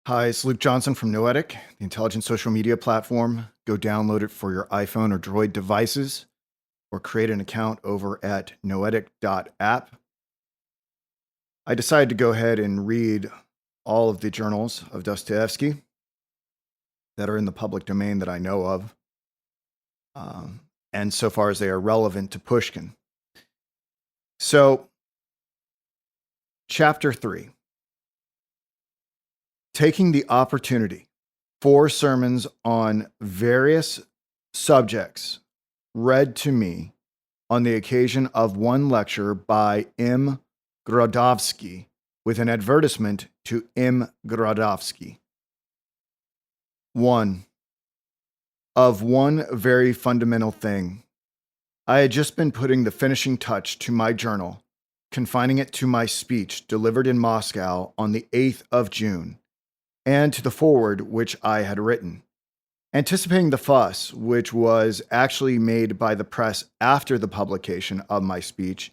Hi, it's Luke Johnson from Noetic, the intelligent social media platform. Go download it for your iPhone or Droid devices or create an account over at noetic.app. I decided to go ahead and read all of the journals of Dostoevsky that are in the public domain that I know of, and so far as they are relevant to Pushkin. So, Chapter 3, taking the opportunity, 4 sermons on various subjects read to me on the occasion of one lecture by M. Grodowski with an advertisement to M. Grodowski. 1. Of one very fundamental thing. I had just been putting the finishing touch to my journal, confining it to my speech delivered in Moscow on the 8th of June, and to the foreword which I had written. Anticipating the fuss, which was actually made by the press after the publication of my speech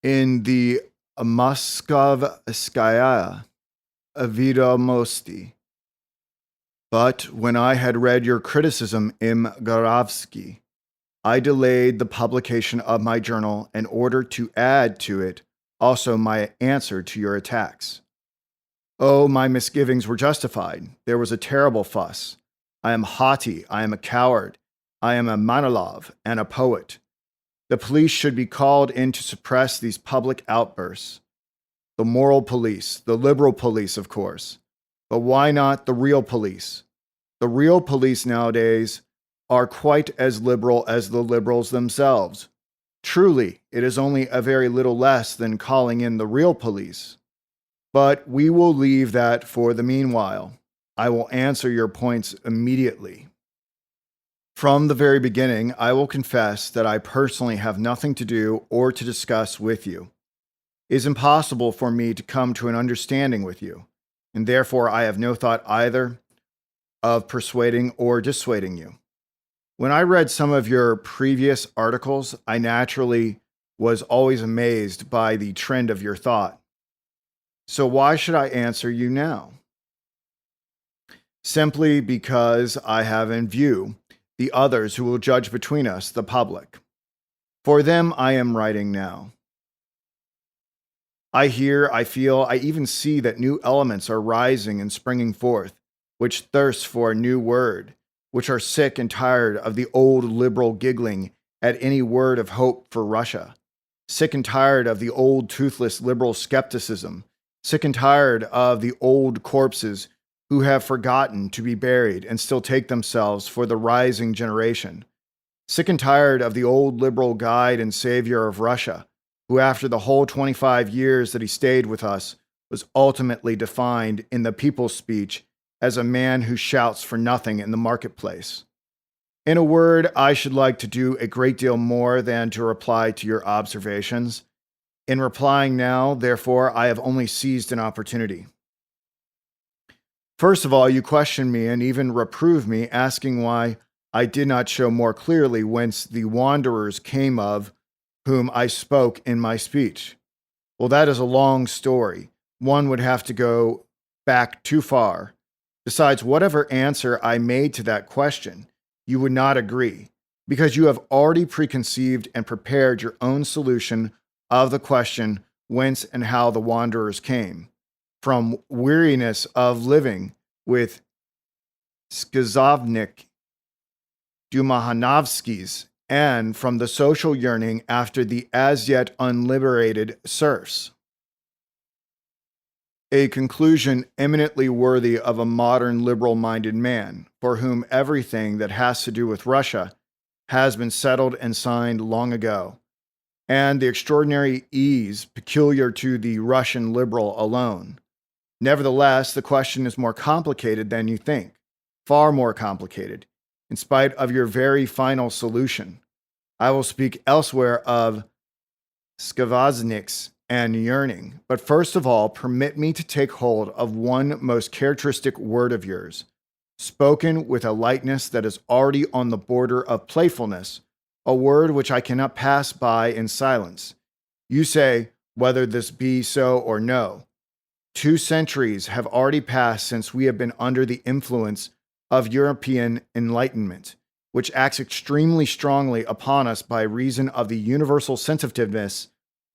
in the Moskovskaya Vedomosti. But when I had read your criticism in Gorovsky, I delayed the publication of my journal in order to add to it also my answer to your attacks. Oh, my misgivings were justified. There was a terrible fuss. I am haughty, I am a coward, I am a Manilov and a poet. The police should be called in to suppress these public outbursts. The moral police, the liberal police, of course. But why not the real police? The real police nowadays are quite as liberal as the liberals themselves. Truly, it is only a very little less than calling in the real police. But we will leave that for the meanwhile. I will answer your points immediately. From the very beginning, I will confess that I personally have nothing to do or to discuss with you. It is impossible for me to come to an understanding with you, and therefore I have no thought either of persuading or dissuading you. When I read some of your previous articles, I naturally was always amazed by the trend of your thought. So why should I answer you now? Simply because I have in view the others who will judge between us, the public. For them I am writing now. I hear, I feel, I even see that new elements are rising and springing forth, which thirst for a new word, which are sick and tired of the old liberal giggling at any word of hope for Russia, sick and tired of the old toothless liberal skepticism, sick and tired of the old corpses who have forgotten to be buried and still take themselves for the rising generation, sick and tired of the old liberal guide and savior of Russia, who after the whole 25 years that he stayed with us was ultimately defined in the people's speech as a man who shouts for nothing in the marketplace. In a word, I should like to do a great deal more than to reply to your observations. In replying now, therefore, I have only seized an opportunity. First of all, you question me and even reprove me, asking why I did not show more clearly whence the wanderers came of whom I spoke in my speech. Well, that is a long story. One would have to go back too far. Besides, whatever answer I made to that question, you would not agree, because you have already preconceived and prepared your own solution of the question whence and how the wanderers came. From weariness of living with Skazovnik Dumahanovskys, and from the social yearning after the as yet unliberated serfs. A conclusion eminently worthy of a modern liberal-minded man, for whom everything that has to do with Russia has been settled and signed long ago, and the extraordinary ease peculiar to the Russian liberal alone. Nevertheless, the question is more complicated than you think, far more complicated, in spite of your very final solution. I will speak elsewhere of Skavazniks and yearning, but first of all, permit me to take hold of one most characteristic word of yours, spoken with a lightness that is already on the border of playfulness, a word which I cannot pass by in silence. You say whether this be so or no. 2 centuries have already passed since we have been under the influence of European enlightenment, which acts extremely strongly upon us by reason of the universal sensitiveness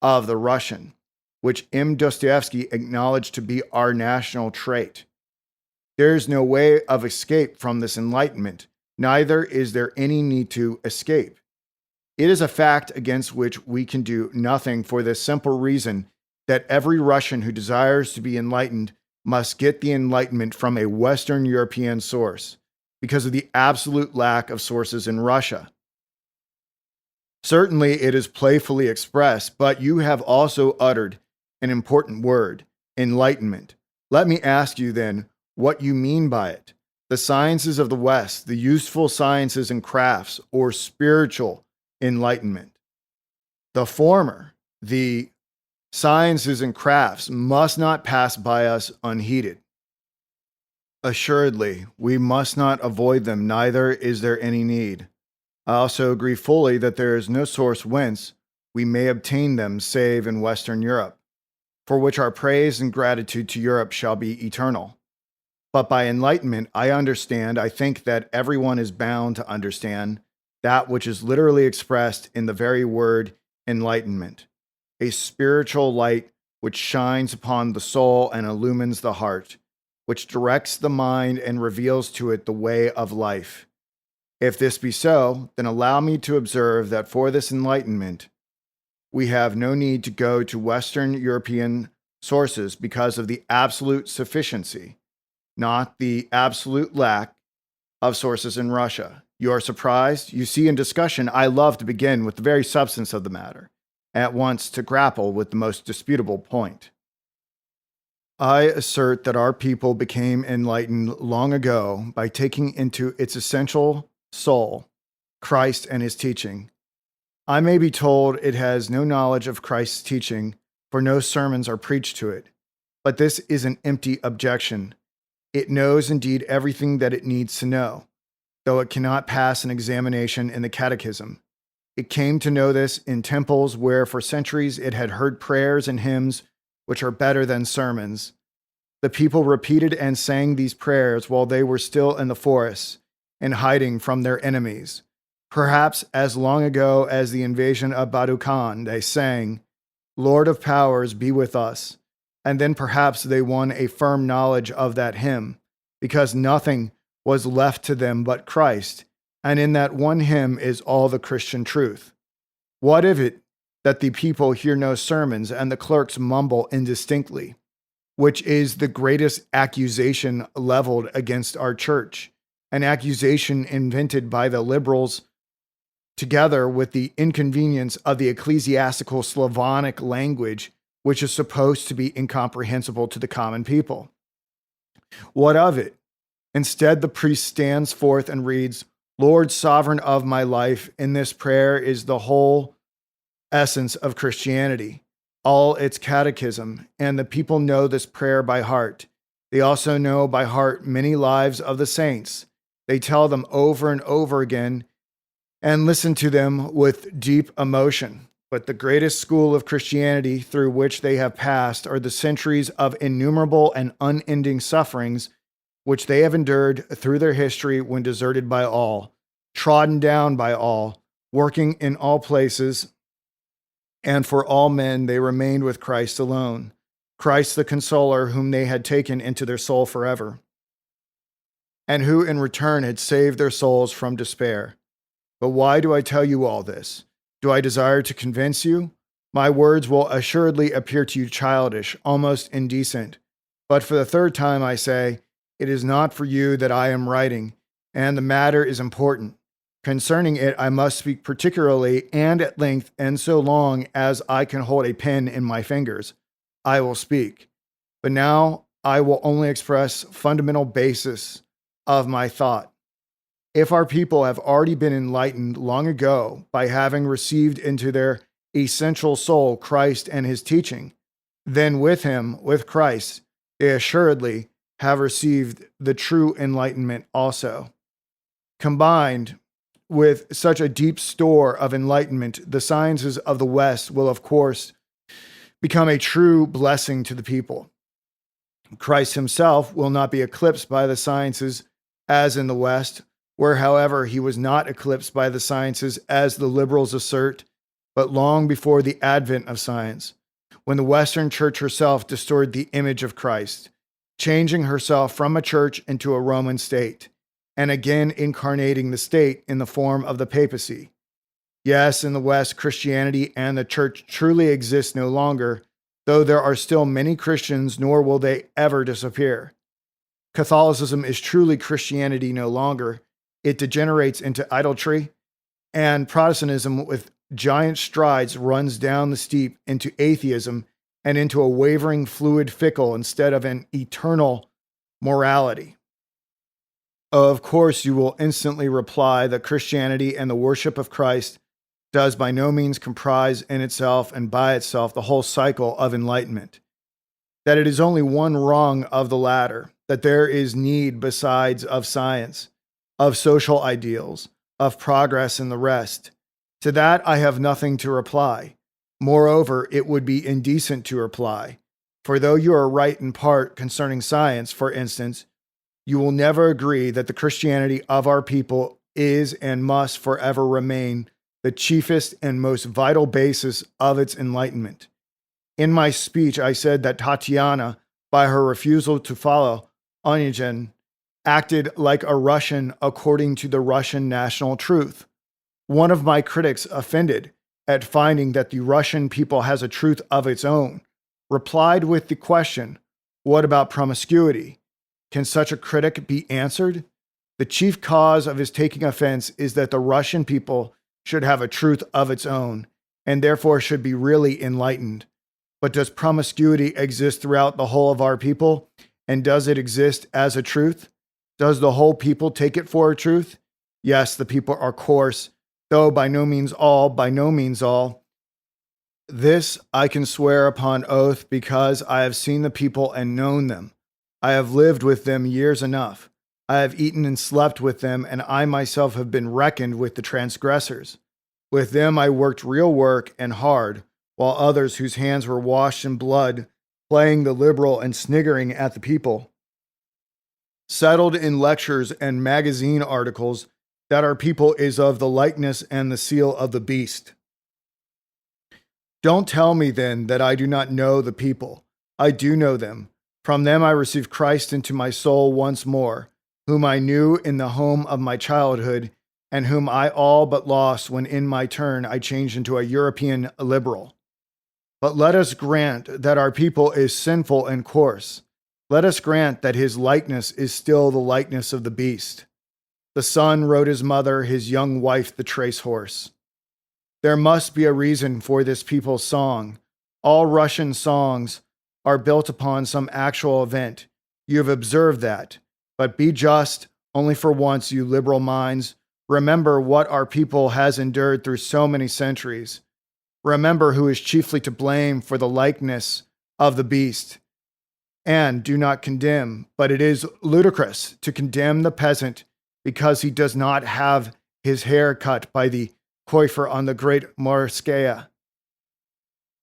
of the Russian, which Dostoevsky acknowledged to be our national trait. There is no way of escape from this enlightenment, neither is there any need to escape. It is a fact against which we can do nothing for the simple reason that every Russian who desires to be enlightened must get the enlightenment from a Western European source, because of the absolute lack of sources in Russia. Certainly it is playfully expressed, but you have also uttered an important word, enlightenment. Let me ask you then what you mean by it. The sciences of the West, the useful sciences and crafts, or spiritual enlightenment. The former, the sciences and crafts, must not pass by us unheeded. Assuredly, we must not avoid them, neither is there any need. I also agree fully that there is no source whence we may obtain them save in Western Europe, for which our praise and gratitude to Europe shall be eternal. But by enlightenment, I think that everyone is bound to understand that which is literally expressed in the very word enlightenment, a spiritual light which shines upon the soul and illumines the heart, which directs the mind and reveals to it the way of life. If this be so, then allow me to observe that for this enlightenment, we have no need to go to Western European sources because of the absolute sufficiency, not the absolute lack of sources in Russia. You are surprised? You see, in discussion, I love to begin with the very substance of the matter, at once to grapple with the most disputable point. I assert that our people became enlightened long ago by taking into its essential soul Christ and his teaching. I may be told it has no knowledge of Christ's teaching, for no sermons are preached to it. But this is an empty objection. It knows indeed everything that it needs to know, though it cannot pass an examination in the catechism. It came to know this in temples where for centuries it had heard prayers and hymns which are better than sermons. The people repeated and sang these prayers while they were still in the forests and hiding from their enemies. Perhaps as long ago as the invasion of Badu Khan, they sang, "Lord of powers, be with us." And then perhaps they won a firm knowledge of that hymn, because nothing was left to them but Christ, and in that one hymn is all the Christian truth. What of it that the people hear no sermons and the clerks mumble indistinctly, which is the greatest accusation leveled against our church, an accusation invented by the liberals together with the inconvenience of the ecclesiastical Slavonic language, which is supposed to be incomprehensible to the common people. What of it? Instead, the priest stands forth and reads, "Lord, sovereign of my life." In this prayer is the whole essence of Christianity, all its catechism, and the people know this prayer by heart. They also know by heart many lives of the saints. They tell them over and over again and listen to them with deep emotion. But the greatest school of Christianity through which they have passed are the centuries of innumerable and unending sufferings which they have endured through their history when deserted by all, trodden down by all, working in all places, and for all men they remained with Christ alone, Christ the Consoler, whom they had taken into their soul forever, and who in return had saved their souls from despair. But why do I tell you all this? Do I desire to convince you? My words will assuredly appear to you childish, almost indecent. But for the third time I say, it is not for you that I am writing, and the matter is important. Concerning it, I must speak particularly and at length, and so long as I can hold a pen in my fingers, I will speak. But now I will only express fundamental basis of my thought. If our people have already been enlightened long ago by having received into their essential soul Christ and his teaching, then with him, with Christ, they assuredly have received the true enlightenment also. Combined with such a deep store of enlightenment, the sciences of the West will, of course, become a true blessing to the people. Christ himself will not be eclipsed by the sciences as in the West, where, however, he was not eclipsed by the sciences as the liberals assert, but long before the advent of science, when the Western Church herself distorted the image of Christ, changing herself from a church into a Roman state, and again incarnating the state in the form of the papacy. Yes, in the West, Christianity and the church truly exist no longer, though there are still many Christians, nor will they ever disappear. Catholicism is truly Christianity no longer. It degenerates into idolatry, and Protestantism, with giant strides, runs down the steep into atheism and into a wavering, fluid, fickle instead of an eternal morality. Of course, you will instantly reply that Christianity and the worship of Christ does by no means comprise in itself and by itself the whole cycle of enlightenment, that it is only one rung of the ladder, that there is need besides of science, of social ideals, of progress and the rest. To that I have nothing to reply. Moreover, it would be indecent to reply, for though you are right in part concerning science, for instance, you will never agree that the Christianity of our people is and must forever remain the chiefest and most vital basis of its enlightenment. In my speech, I said that Tatiana, by her refusal to follow Onegin, acted like a Russian according to the Russian national truth. One of my critics, offended at finding that the Russian people has a truth of its own, replied with the question, "What about promiscuity?" Can such a critic be answered? The chief cause of his taking offense is that the Russian people should have a truth of its own, and therefore should be really enlightened. But does promiscuity exist throughout the whole of our people? And does it exist as a truth? Does the whole people take it for a truth? Yes, the people are coarse, though by no means all. This I can swear upon oath, because I have seen the people and known them. I have lived with them years enough. I have eaten and slept with them, and I myself have been reckoned with the transgressors. With them I worked real work and hard, while others whose hands were washed in blood, playing the liberal and sniggering at the people, settled in lectures and magazine articles that our people is of the likeness and the seal of the beast. Don't tell me then that I do not know the people. I do know them. From them I received Christ into my soul once more, whom I knew in the home of my childhood, and whom I all but lost when in my turn I changed into a European liberal. But let us grant that our people is sinful and coarse. Let us grant that his likeness is still the likeness of the beast. The son rode his mother, his young wife the trace horse. There must be a reason for this people's song. All Russian songs are built upon some actual event. You have observed that. But be just, only for once, you liberal minds. Remember what our people has endured through so many centuries. Remember who is chiefly to blame for the likeness of the beast. And do not condemn, but it is ludicrous to condemn the peasant because he does not have his hair cut by the coiffeur on the great Morskaya.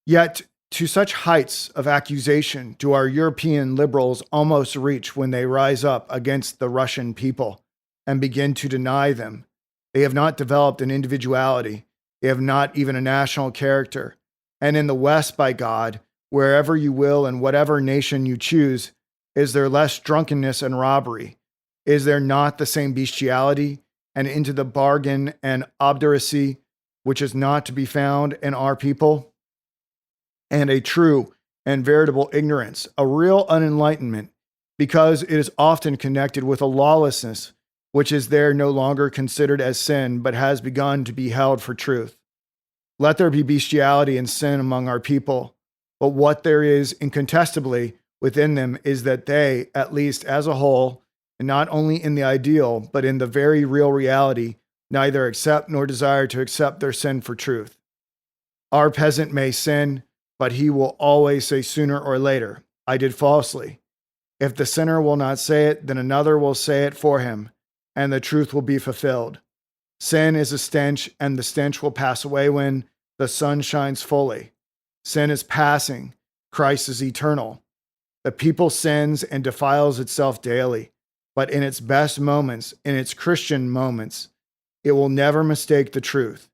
Yet, to such heights of accusation do our European liberals almost reach when they rise up against the Russian people and begin to deny them. They have not developed an individuality. They have not even a national character. And in the West, by God, wherever you will and whatever nation you choose, is there less drunkenness and robbery? Is there not the same bestiality and into the bargain and obduracy which is not to be found in our people? And a true and veritable ignorance, a real unenlightenment, because it is often connected with a lawlessness which is there no longer considered as sin, but has begun to be held for truth. Let there be bestiality and sin among our people, but what there is incontestably within them is that they, at least as a whole, and not only in the ideal, but in the very real reality, neither accept nor desire to accept their sin for truth. Our peasant may sin, but he will always say sooner or later, "I did falsely." If the sinner will not say it, then another will say it for him, and the truth will be fulfilled. Sin is a stench, and the stench will pass away when the sun shines fully. Sin is passing. Christ is eternal. The people sins and defiles itself daily, but in its best moments, in its Christian moments, it will never mistake the truth.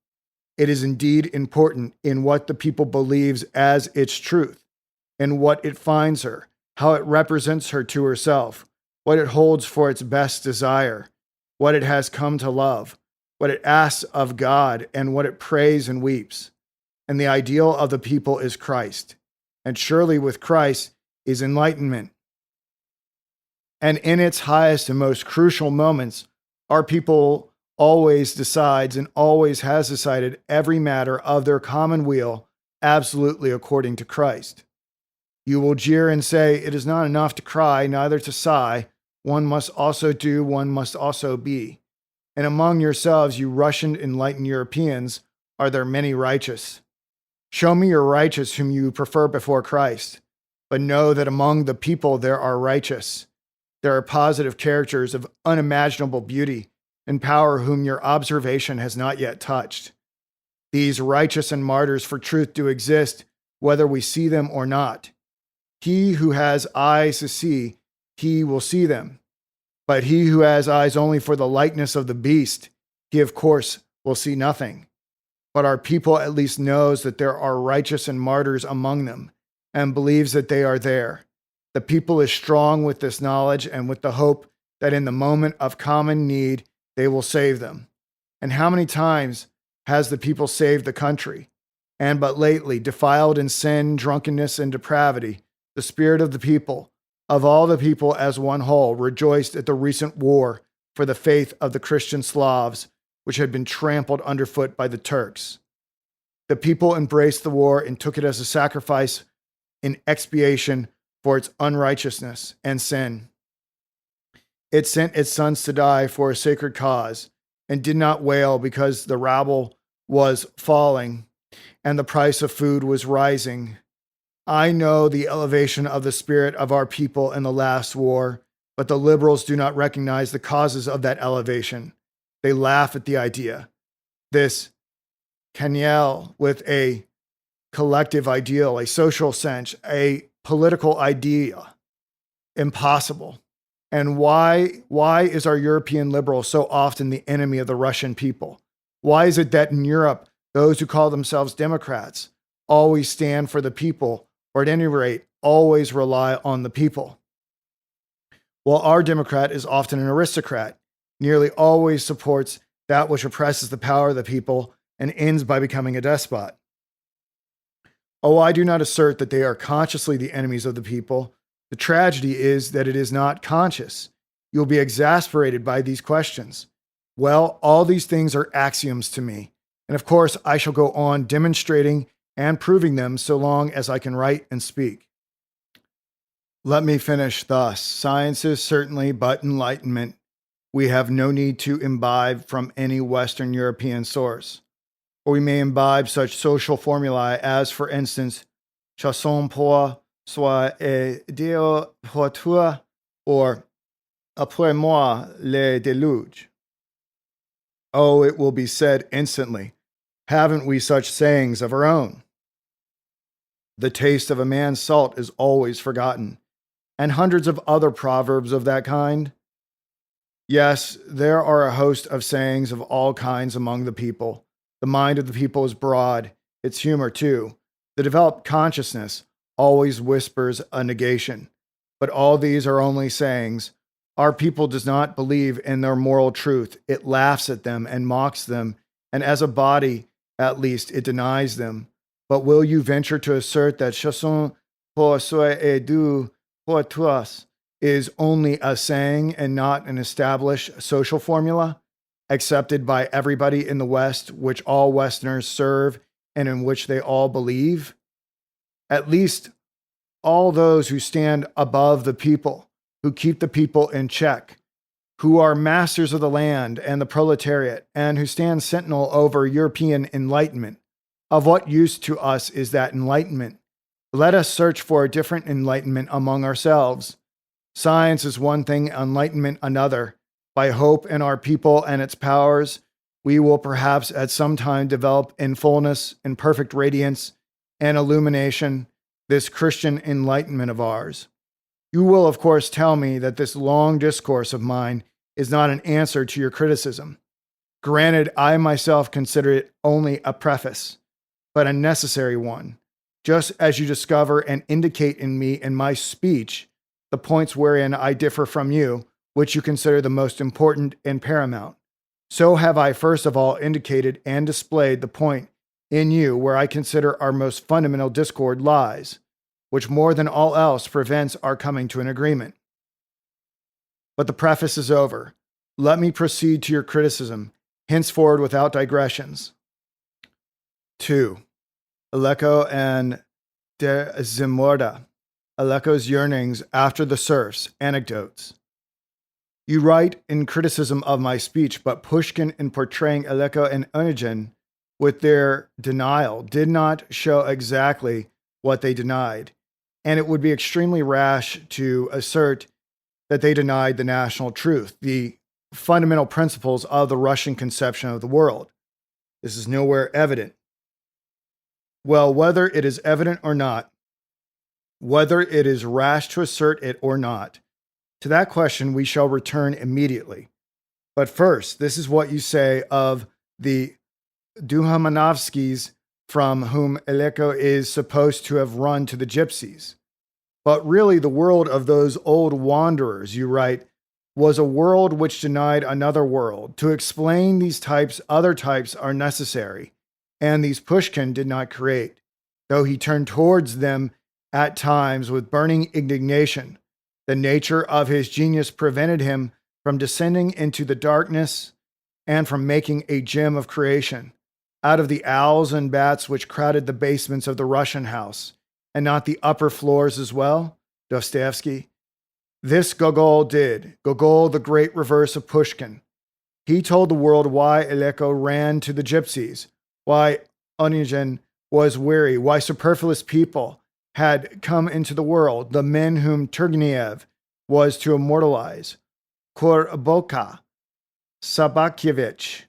It is indeed important in what the people believes as its truth, in what it finds her, how it represents her to herself, what it holds for its best desire, what it has come to love, what it asks of God, and what it prays and weeps. And the ideal of the people is Christ. And surely with Christ is enlightenment. And in its highest and most crucial moments, our people always decides and always has decided every matter of their common weal absolutely according to Christ. You will jeer and say, it is not enough to cry, neither to sigh. One must also do, one must also be. And among yourselves, you Russian enlightened Europeans, are there many righteous? Show me your righteous whom you prefer before Christ. But know that among the people there are righteous. There are positive characters of unimaginable beauty and power whom your observation has not yet touched. These righteous and martyrs for truth do exist, whether we see them or not. He who has eyes to see, he will see them. But he who has eyes only for the likeness of the beast, he of course will see nothing. But our people at least knows that there are righteous and martyrs among them, and believes that they are there. The people is strong with this knowledge and with the hope that in the moment of common need, they will save them. And how many times has the people saved the country? And but lately, defiled in sin, drunkenness, and depravity, the spirit of the people, of all the people as one whole, rejoiced at the recent war for the faith of the Christian Slavs, which had been trampled underfoot by the Turks. The people embraced the war and took it as a sacrifice in expiation for its unrighteousness and sin. It sent its sons to die for a sacred cause and did not wail because the rabble was falling and the price of food was rising. I know the elevation of the spirit of our people in the last war, but the liberals do not recognize the causes of that elevation. They laugh at the idea. This canaille with a collective ideal, a social sense, a political idea. Impossible. And why is our European liberal so often the enemy of the Russian people? Why is it that in Europe, those who call themselves Democrats always stand for the people, or at any rate, always rely on the people? While our Democrat is often an aristocrat, nearly always supports that which oppresses the power of the people and ends by becoming a despot. Oh, I do not assert that they are consciously the enemies of the people. The tragedy is that it is not conscious. You'll be exasperated by these questions. Well, all these things are axioms to me. And of course, I shall go on demonstrating and proving them so long as I can write and speak. Let me finish thus. Science is certainly but enlightenment. We have no need to imbibe from any Western European source. Or we may imbibe such social formulae as, for instance, chasson pour soi et Dieu pour toi, or après moi le déluge. Oh, it will be said instantly, haven't we such sayings of our own? The taste of a man's salt is always forgotten, and hundreds of other proverbs of that kind. Yes, there are a host of sayings of all kinds among the people. The mind of the people is broad, its humor too. The developed consciousness always whispers a negation. But all these are only sayings. Our people does not believe in their moral truth. It laughs at them and mocks them, and as a body, at least, it denies them. But will you venture to assert that chasson pour soi et Dieu pour tous is only a saying and not an established social formula, accepted by everybody in the West, which all Westerners serve and in which they all believe? At least all those who stand above the people, who keep the people in check, who are masters of the land and the proletariat, and who stand sentinel over European enlightenment. Of what use to us is that enlightenment? Let us search for a different enlightenment among ourselves. Science is one thing, enlightenment another. By hope in our people and its powers, we will perhaps at some time develop in fullness, in perfect radiance and illumination, this Christian enlightenment of ours. You will, of course, tell me that this long discourse of mine is not an answer to your criticism. Granted, I myself consider it only a preface, but a necessary one, just as you discover and indicate in me in my speech the points wherein I differ from you, which you consider the most important and paramount. So have I first of all indicated and displayed the point in you where I consider our most fundamental discord lies, which more than all else prevents our coming to an agreement. But the preface is over. Let me proceed to your criticism, henceforward without digressions. 2. Aleko and Der Zimorda. Aleko's yearnings after the serfs. Anecdotes. You write in criticism of my speech, but Pushkin, in portraying Aleko and Onegin with their denial, did not show exactly what they denied, and it would be extremely rash to assert that they denied the national truth, the fundamental principles of the Russian conception of the world. This is nowhere evident. Well, whether it is evident or not, whether it is rash to assert it or not, to that question we shall return immediately. But first, this is what you say of the Duhamanovskys from whom Aleko is supposed to have run to the gypsies. But really, the world of those old wanderers, you write, was a world which denied another world. To explain these types, other types are necessary, and these Pushkin did not create, though he turned towards them at times with burning indignation. The nature of his genius prevented him from descending into the darkness and from making a gem of creation out of the owls and bats which crowded the basements of the Russian house, and not the upper floors as well, Dostoevsky. This Gogol did, Gogol the great reverse of Pushkin. He told the world why Aleko ran to the gypsies, why Onegin was weary, why superfluous people had come into the world, the men whom Turgenev was to immortalize. Korboka, Sabakyevich,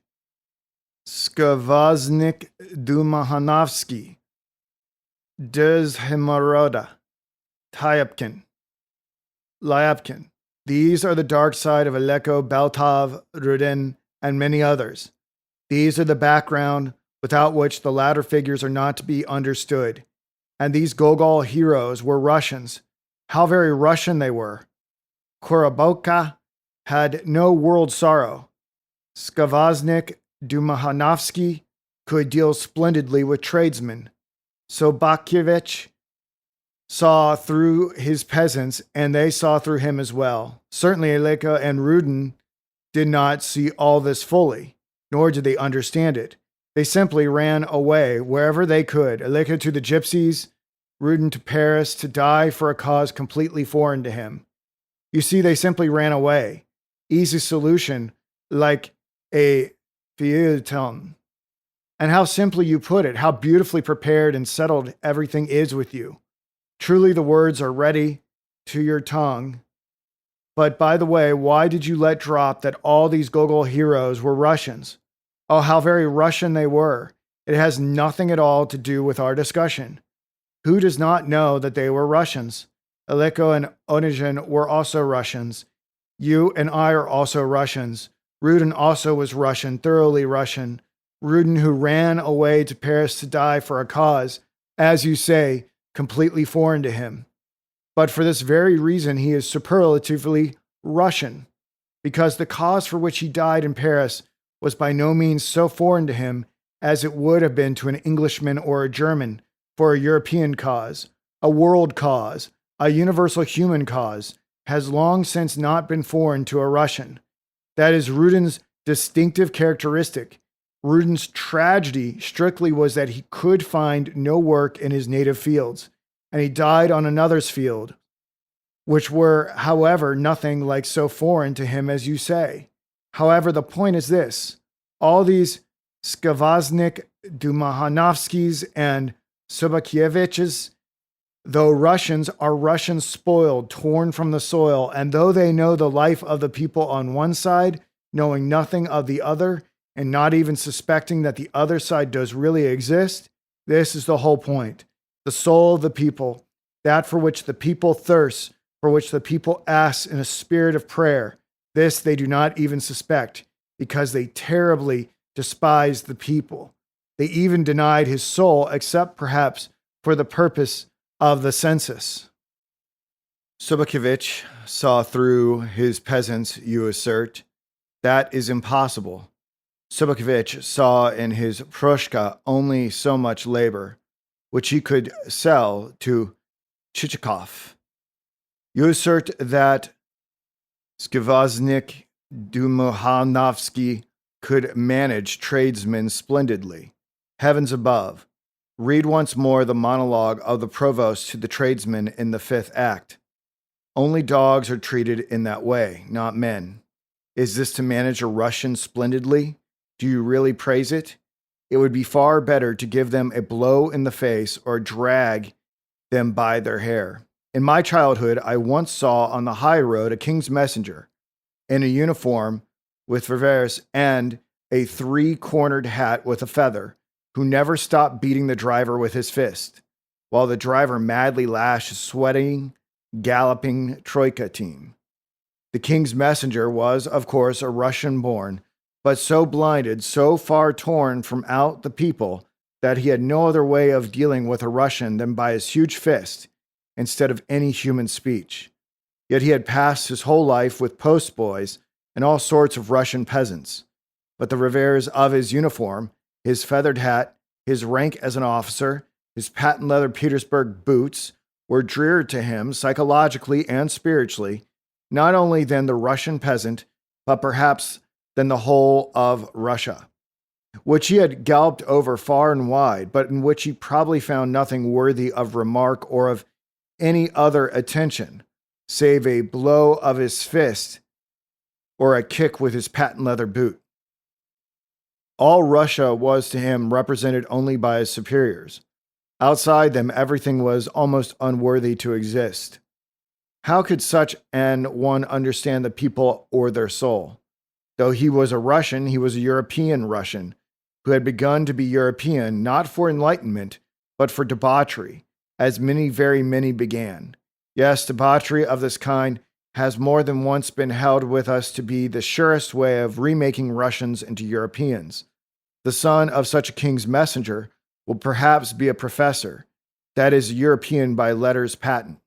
Skvoznik Dumahanovsky, Dzhemoroda, Lyapkin. These are the dark side of Aleko, Baltov, Rudin, and many others. These are the background without which the latter figures are not to be understood. And these Gogol heroes were Russians. How very Russian they were. Koroboka had no world sorrow. Skvoznik Dumahanovsky could deal splendidly with tradesmen. Sobakyevich saw through his peasants, and they saw through him as well. Certainly Aleko and Rudin did not see all this fully, nor did they understand it. They simply ran away wherever they could. Aleko to the gypsies, Rudin to Paris, to die for a cause completely foreign to him. You see, they simply ran away. Easy solution, like a feuilleton. And how simply you put it, how beautifully prepared and settled everything is with you. Truly the words are ready to your tongue. But by the way, why did you let drop that all these Gogol heroes were Russians? Oh, how very Russian they were. It has nothing at all to do with our discussion. Who does not know that they were Russians? Aleko and Onegin were also Russians. You and I are also Russians. Rudin also was Russian, thoroughly Russian. Rudin, who ran away to Paris to die for a cause, as you say, completely foreign to him. But for this very reason, he is superlatively Russian, because the cause for which he died in Paris was by no means so foreign to him as it would have been to an Englishman or a German for a European cause, a world cause, a universal human cause, has long since not been foreign to a Russian. That is Rudin's distinctive characteristic. Rudin's tragedy strictly was that he could find no work in his native fields, and he died on another's field, which were, however, nothing like so foreign to him as you say. However, the point is this. All these Skvoznik, Dumahanovskys, and Sobakieviches, though Russians, are Russians spoiled, torn from the soil, and though they know the life of the people on one side, knowing nothing of the other, and not even suspecting that the other side does really exist, this is the whole point. The soul of the people, that for which the people thirsts for which the people asked in a spirit of prayer. This they do not even suspect, because they terribly despised the people. They even denied his soul, except perhaps for the purpose of the census. Sobakevich saw through his peasants, you assert. That is impossible. Sobakevich saw in his Prushka only so much labor, which he could sell to Chichikov. You assert that Skvoznik Dumuhanovsky could manage tradesmen splendidly. Heavens above. Read once more the monologue of the provost to the tradesmen in the 5th act. Only dogs are treated in that way, not men. Is this to manage a Russian splendidly? Do you really praise it? It would be far better to give them a blow in the face or drag them by their hair. In my childhood, I once saw on the high road a king's messenger in a uniform with reverse and a 3-cornered hat with a feather, who never stopped beating the driver with his fist, while the driver madly lashed his sweating, galloping troika team. The king's messenger was, of course, a Russian-born, but so blinded, so far torn from out the people, that he had no other way of dealing with a Russian than by his huge fist, instead of any human speech. Yet he had passed his whole life with postboys and all sorts of Russian peasants. But the revers of his uniform, his feathered hat, his rank as an officer, his patent leather Petersburg boots, were dearer to him psychologically and spiritually, not only than the Russian peasant, but perhaps than the whole of Russia, which he had galloped over far and wide, but in which he probably found nothing worthy of remark or of any other attention, save a blow of his fist or a kick with his patent leather boot. All Russia was to him represented only by his superiors. Outside them, everything was almost unworthy to exist. How could such an one understand the people or their soul? Though he was a Russian, he was a European Russian, who had begun to be European not for enlightenment, but for debauchery, as many, very many began. Yes, debauchery of this kind has more than once been held with us to be the surest way of remaking Russians into Europeans. The son of such a king's messenger will perhaps be a professor, that is, European by letters patent.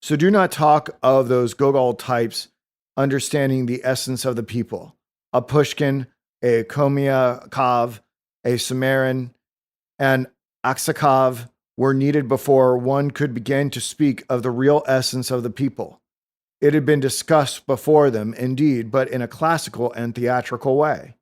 So do not talk of those Gogol types understanding the essence of the people. A Pushkin, a Komiakov, a Samarin, and Aksakov were needed before one could begin to speak of the real essence of the people. It had been discussed before them, indeed, but in a classical and theatrical way.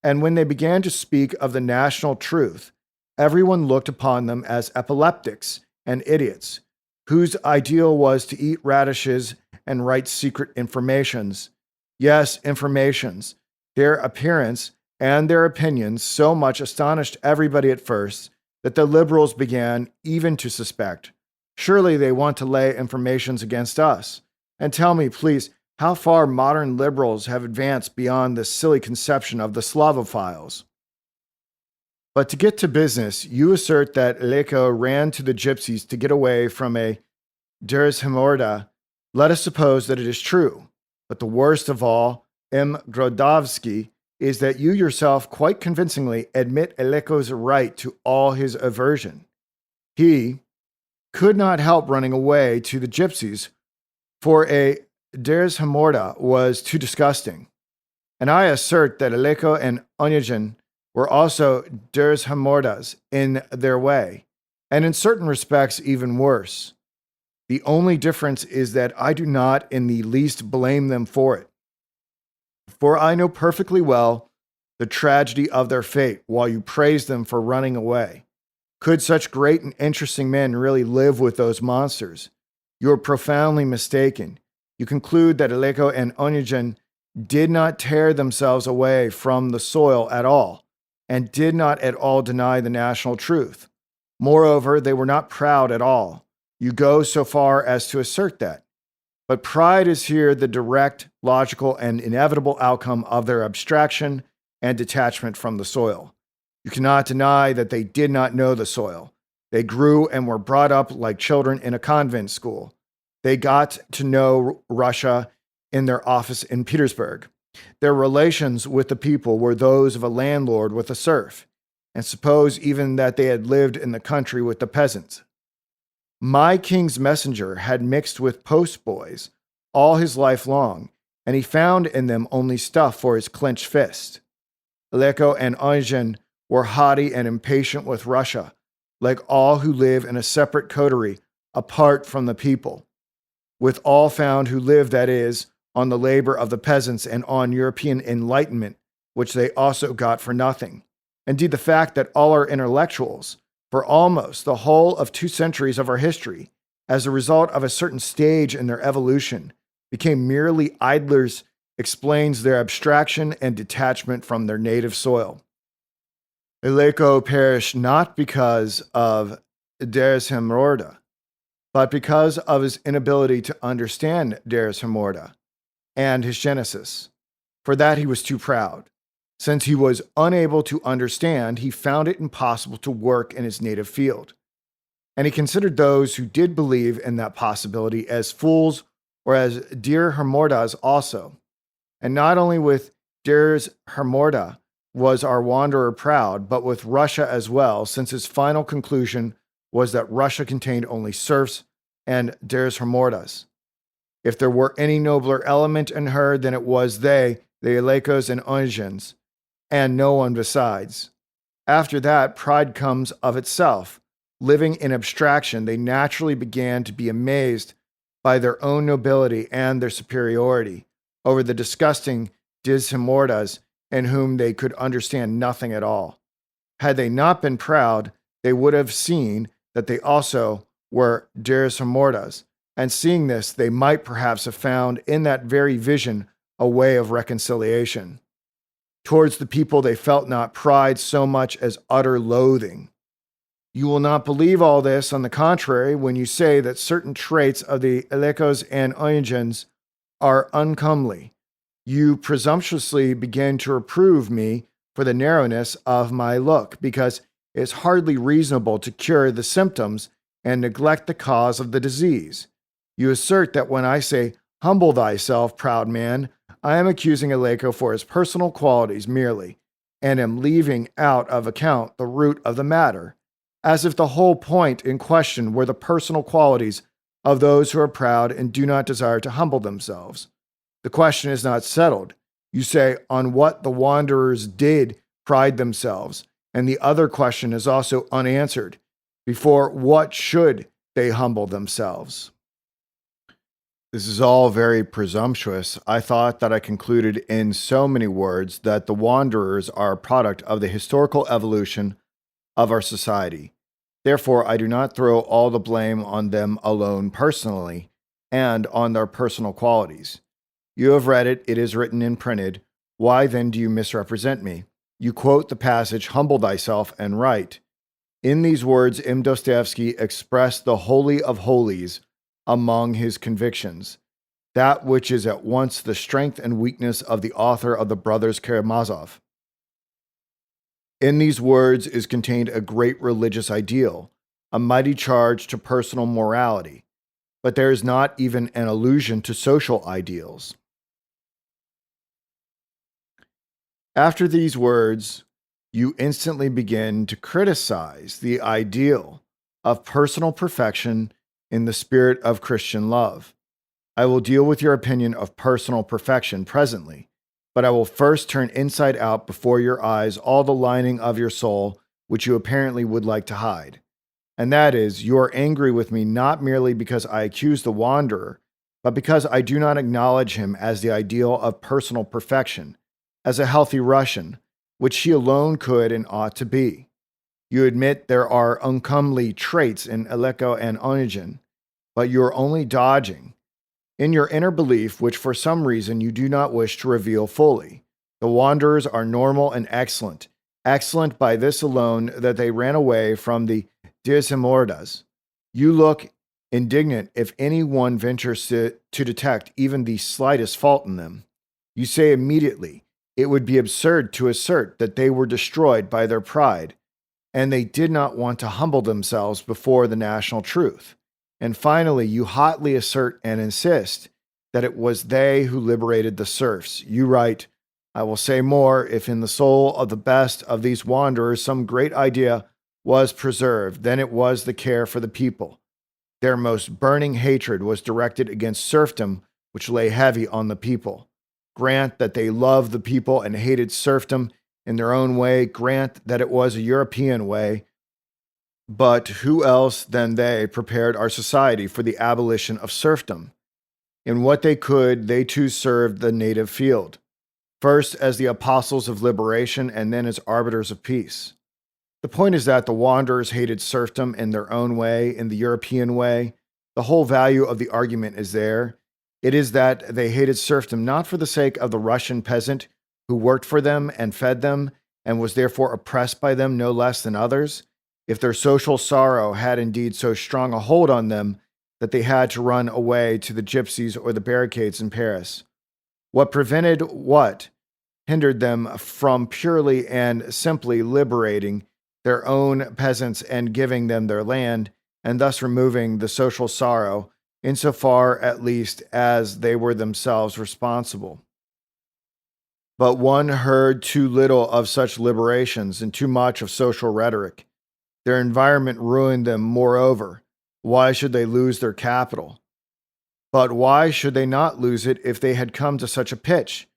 And when they began to speak of the national truth, everyone looked upon them as epileptics and idiots, whose ideal was to eat radishes and write secret informations. Yes, informations. Their appearance and their opinions so much astonished everybody at first that the liberals began even to suspect, surely they want to lay informations against us. And tell me, please, how far modern liberals have advanced beyond this silly conception of the Slavophiles. But to get to business, you assert that Leko ran to the gypsies to get away from a Derzhimorda. Let us suppose that it is true. But the worst of all, M. Grodovsky, is that you yourself quite convincingly admit Eleko's right to all his aversion. He could not help running away to the gypsies, for a Derzhimorda was too disgusting. And I assert that Eleko and Onegin were also Derzhimordas in their way, and in certain respects even worse. The only difference is that I do not in the least blame them for it. For I know perfectly well the tragedy of their fate, while you praise them for running away. Could such great and interesting men really live with those monsters? You are profoundly mistaken. You conclude that Eleko and Onegin did not tear themselves away from the soil at all, and did not at all deny the national truth. Moreover, they were not proud at all. You go so far as to assert that. But pride is here the direct, logical, and inevitable outcome of their abstraction and detachment from the soil. You cannot deny that they did not know the soil. They grew and were brought up like children in a convent school. They got to know Russia in their office in Petersburg. Their relations with the people were those of a landlord with a serf, and suppose even that they had lived in the country with the peasants. My king's messenger had mixed with postboys all his life long, and he found in them only stuff for his clenched fist. Leko and Eugen were haughty and impatient with Russia, like all who live in a separate coterie apart from the people. With all found who live, that is, on the labor of the peasants and on European enlightenment, which they also got for nothing. Indeed, the fact that all our intellectuals, for almost the whole of 2 centuries of our history, as a result of a certain stage in their evolution, became merely idlers, explains their abstraction and detachment from their native soil. Eleko perished not because of Deres Hemorda, but because of his inability to understand Deres Hemorda and his genesis. For that he was too proud. Since he was unable to understand, he found it impossible to work in his native field. And he considered those who did believe in that possibility as fools or as dear Hermordas also. And not only with Deres Hermorda was our wanderer proud, but with Russia as well, since his final conclusion was that Russia contained only serfs and Deres Hermordas. If there were any nobler element in her, then it was they, the Elekos and Eugens, and no one besides. After that, pride comes of itself. Living in abstraction, they naturally began to be amazed by their own nobility and their superiority over the disgusting Dishemordas in whom they could understand nothing at all. Had they not been proud, they would have seen that they also were Dishemordas, and seeing this, they might perhaps have found in that very vision a way of reconciliation. Towards the people they felt not pride so much as utter loathing. You will not believe all this, on the contrary, when you say that certain traits of the Elekos and Eugens are uncomely. You presumptuously begin to reprove me for the narrowness of my look, because it is hardly reasonable to cure the symptoms and neglect the cause of the disease. You assert that when I say, humble thyself, proud man, I am accusing Eleko for his personal qualities merely, and am leaving out of account the root of the matter, as if the whole point in question were the personal qualities of those who are proud and do not desire to humble themselves. The question is not settled. You say, on what the wanderers did pride themselves, and the other question is also unanswered. Before what should they humble themselves? This is all very presumptuous. I thought that I concluded in so many words that the wanderers are a product of the historical evolution of our society. Therefore, I do not throw all the blame on them alone personally and on their personal qualities. You have read it, it is written and printed. Why then do you misrepresent me? You quote the passage, humble thyself, and write. In these words, Dostoevsky expressed the holy of holies among his convictions, that which is at once the strength and weakness of the author of the Brothers Karamazov. In these words is contained a great religious ideal, a mighty charge to personal morality, but there is not even an allusion to social ideals. After these words, you instantly begin to criticize the ideal of personal perfection in the spirit of Christian love. I will deal with your opinion of personal perfection presently, but I will first turn inside out before your eyes all the lining of your soul which you apparently would like to hide. And that is, you are angry with me not merely because I accuse the wanderer, but because I do not acknowledge him as the ideal of personal perfection, as a healthy Russian, which he alone could and ought to be. You admit there are uncomely traits in Eleko and Eugen, but you are only dodging. In your inner belief, which for some reason you do not wish to reveal fully, the wanderers are normal and excellent, excellent by this alone that they ran away from the Dishemordas. You look indignant if any one ventures to detect even the slightest fault in them. You say immediately, it would be absurd to assert that they were destroyed by their pride, and they did not want to humble themselves before the national truth. And finally, you hotly assert and insist that it was they who liberated the serfs. You write, I will say more, if in the soul of the best of these wanderers some great idea was preserved, then it was the care for the people. Their most burning hatred was directed against serfdom, which lay heavy on the people. Grant that they loved the people and hated serfdom in their own way. Grant that it was a European way. But who else than they prepared our society for the abolition of serfdom? In what they could, they too served the native field, first as the apostles of liberation and then as arbiters of peace. The point is that the wanderers hated serfdom in their own way, in the European way. The whole value of the argument is there. It is that they hated serfdom not for the sake of the Russian peasant who worked for them and fed them and was therefore oppressed by them no less than others. If their social sorrow had indeed so strong a hold on them that they had to run away to the gypsies or the barricades in Paris. What prevented what hindered them from purely and simply liberating their own peasants and giving them their land, and thus removing the social sorrow, insofar at least as they were themselves responsible. But one heard too little of such liberations and too much of social rhetoric. Their environment ruined them, moreover. Why should they lose their capital? But why should they not lose it if they had come to such a pitch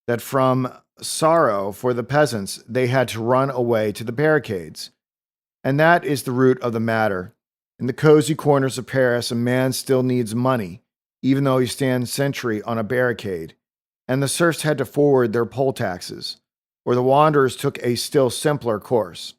that from sorrow for the peasants they had to run away to the barricades? And that is the root of the matter. In the cozy corners of Paris, a man still needs money, even though he stands sentry on a barricade. And the serfs had to forward their poll taxes, or the wanderers took a still simpler course.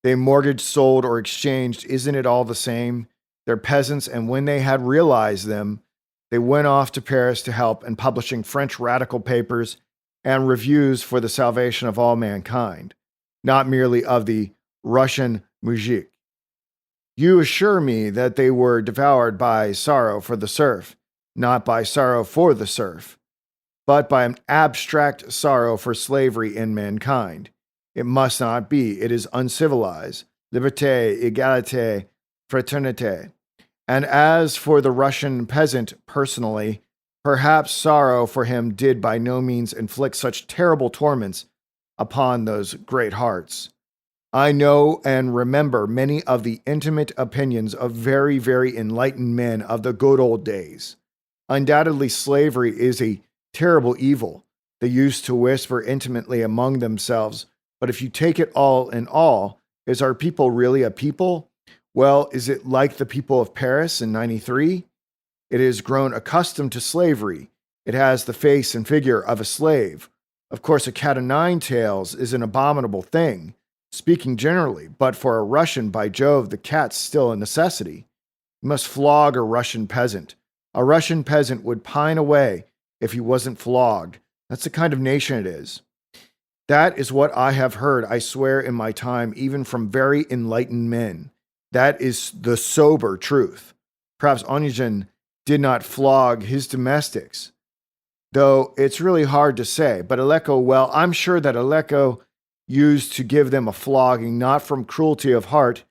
They mortgaged, sold, or exchanged, isn't it all the same? They're peasants, and when they had realized them, they went off to Paris to help in publishing French radical papers and reviews for the salvation of all mankind, not merely of the Russian mujik. You assure me that they were devoured by sorrow for the serf, not by sorrow for the serf, but by an abstract sorrow for slavery in mankind. It must not be. It is uncivilized. Liberté, égalité, fraternité. And as for the Russian peasant personally, perhaps sorrow for him did by no means inflict such terrible torments upon those great hearts. I know and remember many of the intimate opinions of very, very enlightened men of the good old days. Undoubtedly, slavery is a terrible evil. They used to whisper intimately among themselves, but if you take it all in all, is our people really a people? Well, is it like the people of Paris in '93? It has grown accustomed to slavery. It has the face and figure of a slave. Of course, a cat o' nine tails is an abominable thing, speaking generally, but for a Russian, by Jove, the cat's still a necessity. You must flog a Russian peasant. A Russian peasant would pine away if he wasn't flogged. That's the kind of nation it is. That is what I have heard, I swear, in my time, even from very enlightened men. That is the sober truth. Perhaps Onegin did not flog his domestics, though it's really hard to say. But Aleko, well, I'm sure that Aleko used to give them a flogging, not from cruelty of heart,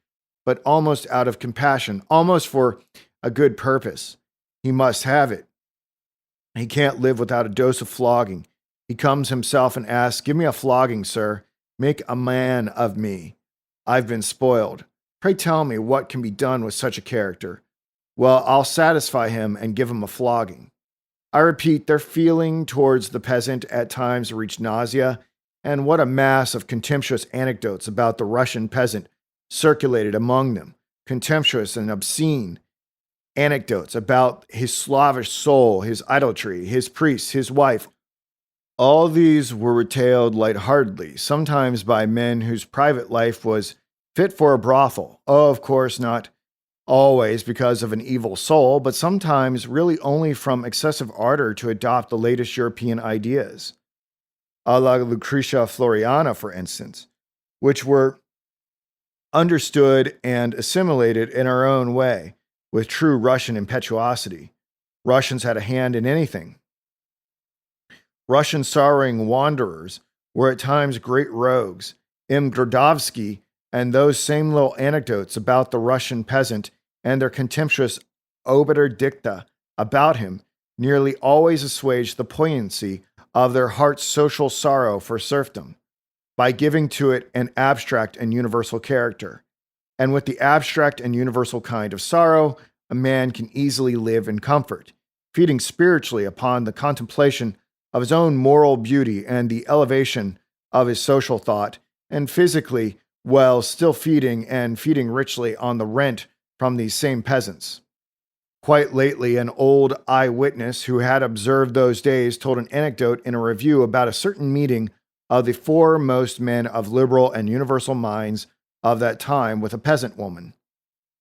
but almost out of compassion, almost for a good purpose. He must have it. He can't live without a dose of flogging. He comes himself and asks, "Give me a flogging, sir. Make a man of me. I've been spoiled. Pray tell me what can be done with such a character." Well, I'll satisfy him and give him a flogging. I repeat, their feeling towards the peasant at times reached nausea, and what a mass of contemptuous anecdotes about the Russian peasant circulated among them. Contemptuous and obscene anecdotes about his slavish soul, his idolatry, his priests, his wife. All these were retailed lightheartedly, sometimes by men whose private life was fit for a brothel. Oh, of course, not always because of an evil soul, but sometimes really only from excessive ardor to adopt the latest European ideas, a la Lucretia Floriana, for instance, which were understood and assimilated in our own way with true Russian impetuosity. Russians had a hand in anything. Russian sorrowing wanderers were at times great rogues. Dostoevsky and those same little anecdotes about the Russian peasant and their contemptuous obiter dicta about him nearly always assuaged the poignancy of their heart's social sorrow for serfdom by giving to it an abstract and universal character. And with the abstract and universal kind of sorrow, a man can easily live in comfort, feeding spiritually upon the contemplation of his own moral beauty and the elevation of his social thought, and physically, while still feeding and feeding richly on the rent from these same peasants. Quite lately, an old eyewitness who had observed those days told an anecdote in a review about a certain meeting of the foremost men of liberal and universal minds of that time with a peasant woman.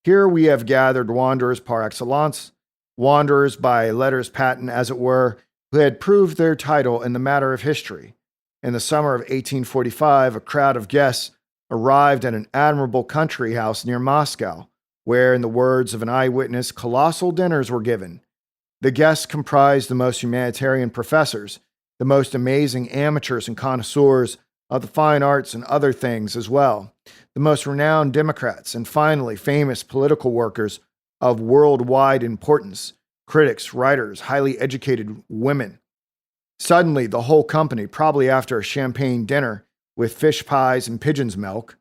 Here we have gathered wanderers par excellence, wanderers by letters patent, as it were, who had proved their title in the matter of history. In the summer of 1845, a crowd of guests arrived at an admirable country house near Moscow, where, in the words of an eyewitness, colossal dinners were given. The guests comprised the most humanitarian professors, the most amazing amateurs and connoisseurs of the fine arts and other things as well, the most renowned Democrats, and finally, famous political workers of worldwide importance, critics, writers, highly educated women. Suddenly, the whole company, probably after a champagne dinner with fish pies and pigeon's milk,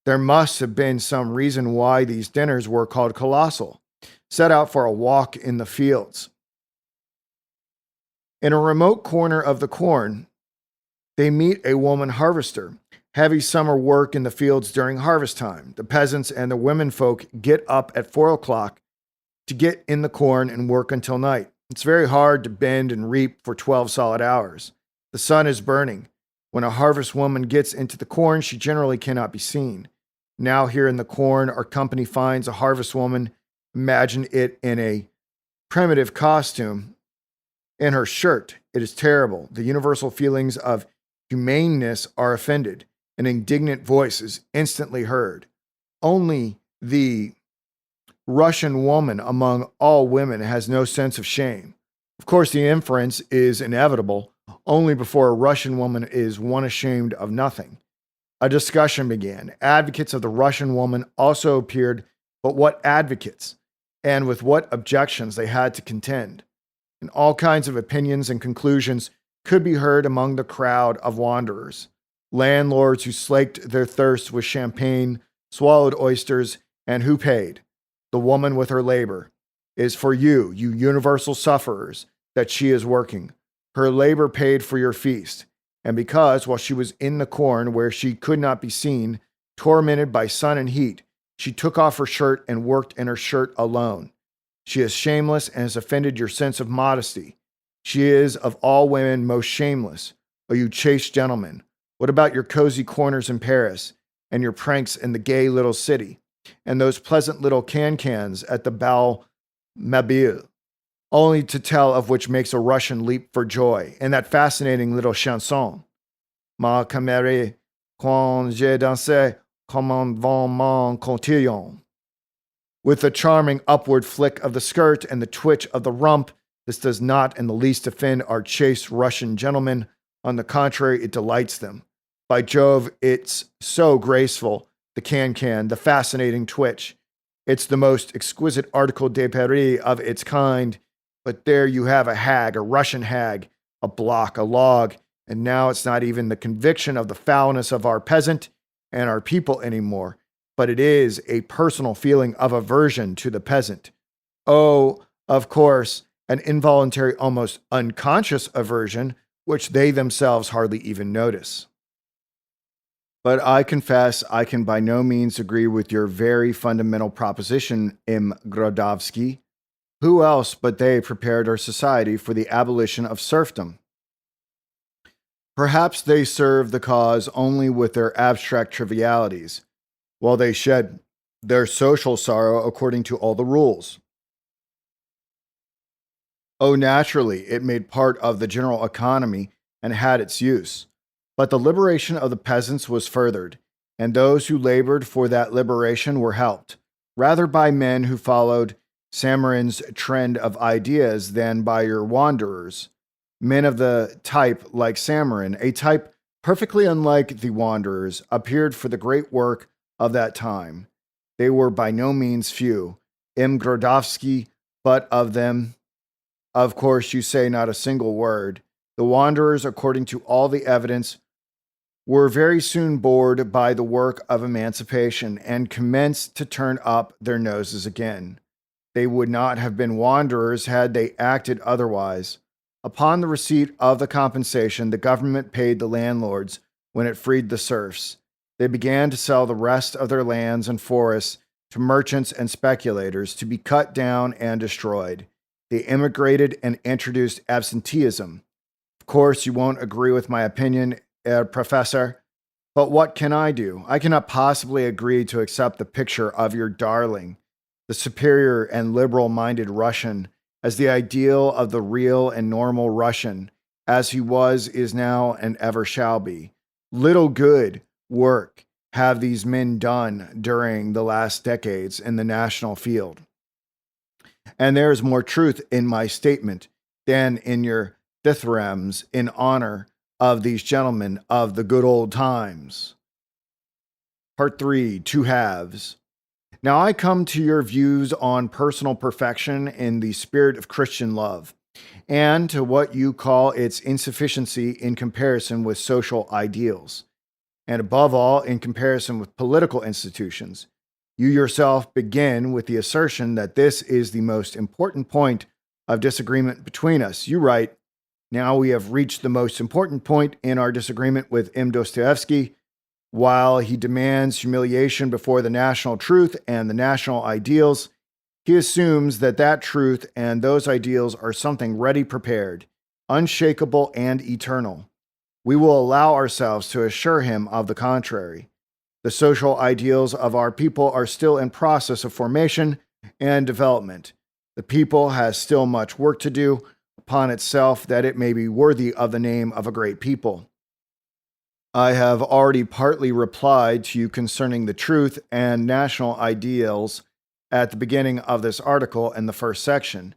there must have been some reason why these dinners were called colossal, set out for a walk in the fields. In a remote corner of the corn, they meet a woman harvester. Heavy summer work in the fields during harvest time. The peasants and the women folk get up at 4 o'clock to get in the corn and work until night. It's very hard to bend and reap for 12 solid hours. The sun is burning. When a harvest woman gets into the corn, she generally cannot be seen. Now here in the corn, our company finds a harvest woman. Imagine it in a primitive costume. In her shirt, it is terrible. The universal feelings of humaneness are offended. An indignant voice is instantly heard. Only the Russian woman among all women has no sense of shame. Of course, the inference is inevitable. Only before a Russian woman is one ashamed of nothing. A discussion began. Advocates of the Russian woman also appeared, but what advocates? And with what objections they had to contend. And all kinds of opinions and conclusions could be heard among the crowd of wanderers. Landlords who slaked their thirst with champagne, swallowed oysters, and who paid. The woman with her labor. It is for you, you universal sufferers, that she is working. Her labor paid for your feast. And because, while she was in the corn where she could not be seen, tormented by sun and heat, she took off her shirt and worked in her shirt alone. She is shameless and has offended your sense of modesty. She is of all women most shameless. O you chaste gentlemen, what about your cozy corners in Paris, and your pranks in the gay little city, and those pleasant little can-cans at the Bal Mabille, only to tell of which makes a Russian leap for joy, and that fascinating little chanson, Ma camarade, quand j'ai dansé, comme un vent mon cotillon. With the charming upward flick of the skirt and the twitch of the rump, this does not in the least offend our chaste Russian gentlemen. On the contrary, it delights them. By Jove, it's so graceful, the can-can, the fascinating twitch. It's the most exquisite article de Paris of its kind. But there you have a hag, a Russian hag, a block, a log, and now it's not even the conviction of the foulness of our peasant and our people anymore, but it is a personal feeling of aversion to the peasant. Oh, of course, an involuntary, almost unconscious aversion, which they themselves hardly even notice. But I confess I can by no means agree with your very fundamental proposition, M. Grodowski. Who else but they prepared our society for the abolition of serfdom? Perhaps they serve the cause only with their abstract trivialities, while they shed their social sorrow according to all the rules. Oh, naturally, it made part of the general economy and had its use. But the liberation of the peasants was furthered, and those who labored for that liberation were helped, rather by men who followed Samarin's trend of ideas than by your wanderers. Men of the type like Samarin, a type perfectly unlike the wanderers, appeared for the great work of that time. They were by no means few. M. Grodowski But of them, of course, you say not a single word. The wanderers, according to all the evidence, were very soon bored by the work of emancipation and commenced to turn up their noses again. They would not have been wanderers had they acted otherwise. Upon the receipt of the compensation the government paid the landlords when it freed the serfs, they began to sell the rest of their lands and forests to merchants and speculators to be cut down and destroyed. They immigrated and introduced absenteeism. Of course, you won't agree with my opinion, Professor, but what can I do? I cannot possibly agree to accept the picture of your darling, the superior and liberal minded Russian, as the ideal of the real and normal Russian, as he was, is now, and ever shall be. Little good work have these men done during the last decades in the national field. And there is more truth in my statement than in your dithyrambs in honor of these gentlemen of the good old times. Part 3, Two Halves. Now I come to your views on personal perfection in the spirit of Christian love, and to what you call its insufficiency in comparison with social ideals, and above all, in comparison with political institutions. You yourself begin with the assertion that this is the most important point of disagreement between us. You write, now we have reached the most important point in our disagreement with Dostoevsky. While he demands humiliation before the national truth and the national ideals, he assumes that that truth and those ideals are something ready prepared, unshakable and eternal. We will allow ourselves to assure him of the contrary. The social ideals of our people are still in process of formation and development. The people has still much work to do upon itself that it may be worthy of the name of a great people. I have already partly replied to you concerning the truth and national ideals at the beginning of this article in the first section.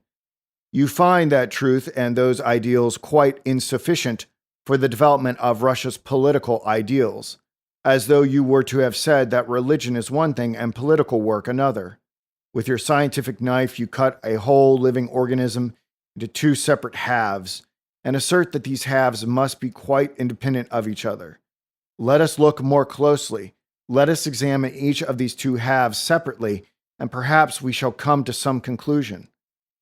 You find that truth and those ideals quite insufficient for the development of Russia's political ideals, as though you were to have said that religion is one thing and political work another. With your scientific knife, you cut a whole living organism into two separate halves and assert that these halves must be quite independent of each other. Let us look more closely. Let us examine each of these two halves separately, and perhaps we shall come to some conclusion.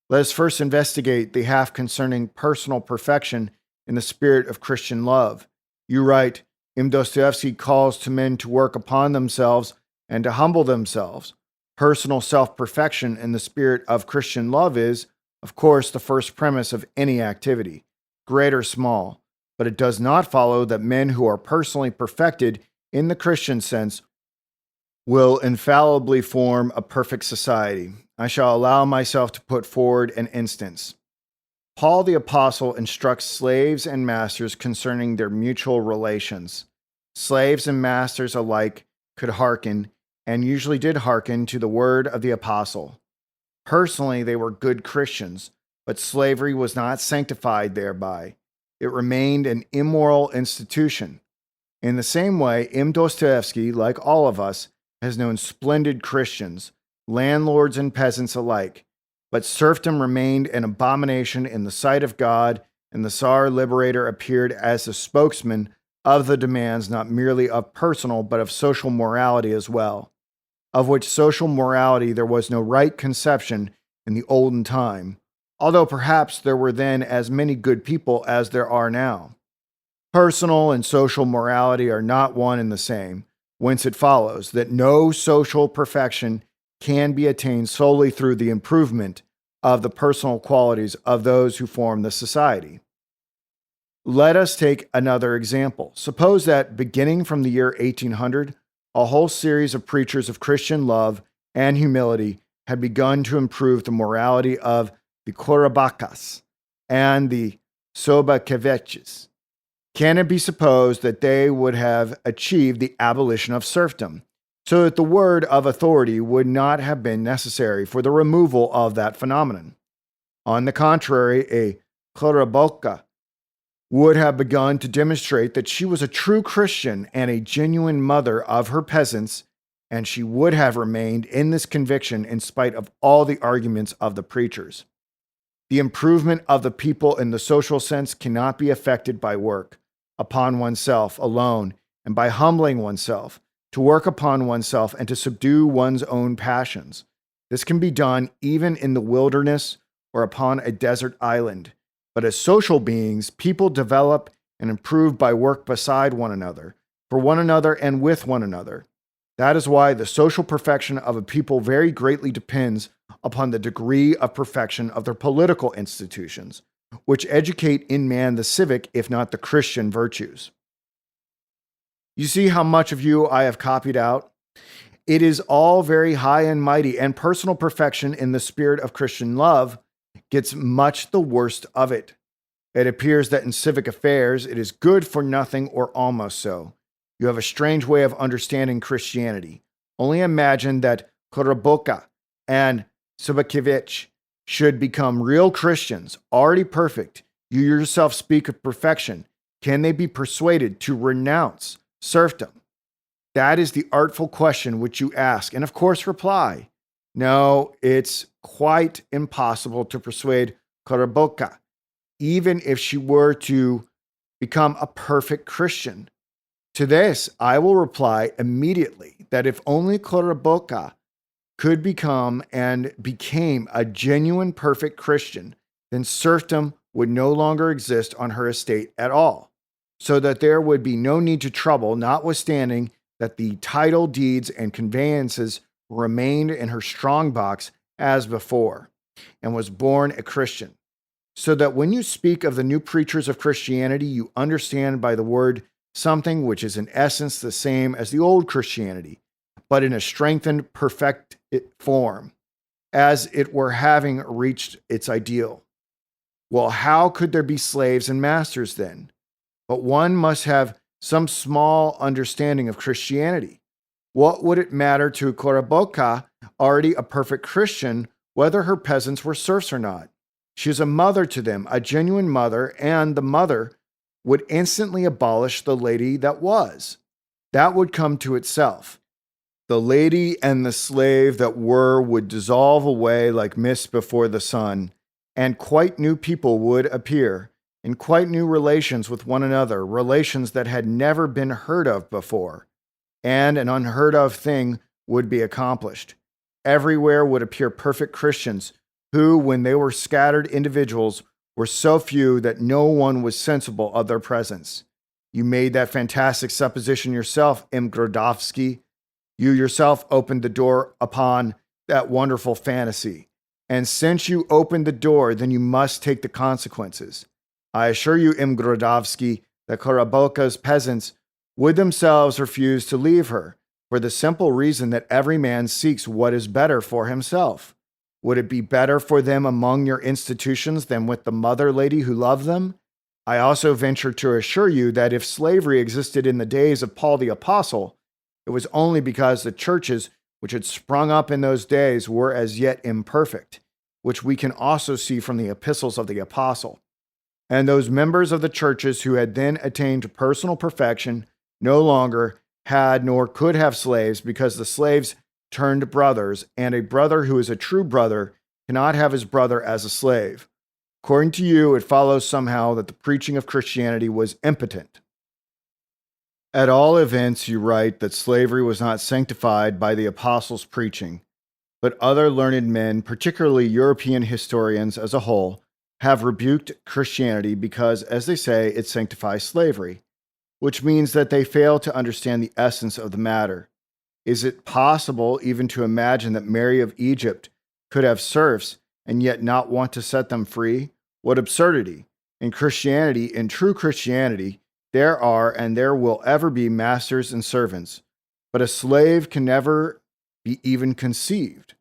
Let us first investigate the half concerning personal perfection in the spirit of Christian love. You write, Dostoevsky calls to men to work upon themselves and to humble themselves. Personal self-perfection in the spirit of Christian love is, of course, the first premise of any activity, great or small. But it does not follow that men who are personally perfected in the Christian sense will infallibly form a perfect society. I shall allow myself to put forward an instance. Paul the Apostle instructs slaves and masters concerning their mutual relations. Slaves and masters alike could hearken, and usually did hearken, to the word of the Apostle. Personally, they were good Christians, but slavery was not sanctified thereby. It remained an immoral institution. In the same way, Dostoevsky, like all of us, has known splendid Christians, landlords and peasants alike, but serfdom remained an abomination in the sight of God, and the Tsar Liberator appeared as the spokesman of the demands not merely of personal but of social morality as well, of which social morality there was no right conception in the olden time, although perhaps there were then as many good people as there are now. Personal and social morality are not one and the same, whence it follows that no social perfection can be attained solely through the improvement of the personal qualities of those who form the society. Let us take another example. Suppose that, beginning from the year 1800, a whole series of preachers of Christian love and humility had begun to improve the morality of the Korobakas and the Sobakeviches. Can it be supposed that they would have achieved the abolition of serfdom, so that the word of authority would not have been necessary for the removal of that phenomenon? On the contrary, a Koroboka would have begun to demonstrate that she was a true Christian and a genuine mother of her peasants, and she would have remained in this conviction in spite of all the arguments of the preachers. The improvement of the people in the social sense cannot be effected by work upon oneself alone and by humbling oneself, to work upon oneself and to subdue one's own passions. This can be done even in the wilderness or upon a desert island. But as social beings, people develop and improve by work beside one another, for one another and with one another. That is why the social perfection of a people very greatly depends upon the degree of perfection of their political institutions, which educate in man the civic, if not the Christian virtues. You see how much of you I have copied out? It is all very high and mighty, and personal perfection in the spirit of Christian love gets much the worst of it. It appears that in civic affairs, it is good for nothing or almost so. You have a strange way of understanding Christianity. Only imagine that Koroboka and Sobakevich should become real Christians, already perfect. You yourself speak of perfection. Can they be persuaded to renounce serfdom? That is the artful question which you ask, and of course reply. No, it's quite impossible to persuade Koroboka, even if she were to become a perfect Christian. To this, I will reply immediately that if only Koroboka could become and became a genuine perfect Christian, then serfdom would no longer exist on her estate at all, so that there would be no need to trouble, notwithstanding that the title deeds and conveyances remained in her strong box as before, and was born a Christian. So that when you speak of the new preachers of Christianity, you understand by the word something which is in essence the same as the old Christianity, but in a strengthened, perfect form, as it were having reached its ideal. Well, how could there be slaves and masters then? But one must have some small understanding of Christianity. What would it matter to Koroboka, already a perfect Christian, whether her peasants were serfs or not? She is a mother to them, a genuine mother, and the mother would instantly abolish the lady that was. That would come to itself. The lady and the slave that were would dissolve away like mist before the sun, and quite new people would appear, in quite new relations with one another, relations that had never been heard of before, and an unheard of thing would be accomplished. Everywhere would appear perfect Christians, who, when they were scattered individuals, were so few that no one was sensible of their presence. You made that fantastic supposition yourself, M. Grodowski. You yourself opened the door upon that wonderful fantasy. And since you opened the door, then you must take the consequences. I assure you, M. Grodowski, that Koroboka's peasants would themselves refuse to leave her, for the simple reason that every man seeks what is better for himself. Would it be better for them among your institutions than with the mother lady who loved them? I also venture to assure you that if slavery existed in the days of Paul the Apostle, it was only because the churches which had sprung up in those days were as yet imperfect, which we can also see from the epistles of the apostle. And those members of the churches who had then attained personal perfection no longer had nor could have slaves, because the slaves turned brothers, and a brother who is a true brother cannot have his brother as a slave. According to you, it follows somehow that the preaching of Christianity was impotent. At all events, you write that slavery was not sanctified by the apostles' preaching, but other learned men, particularly European historians as a whole, have rebuked Christianity because, as they say, it sanctifies slavery, which means that they fail to understand the essence of the matter. Is it possible even to imagine that Mary of Egypt could have serfs and yet not want to set them free? What absurdity! In Christianity, in true Christianity, there are and there will ever be masters and servants, but a slave can never be even conceived.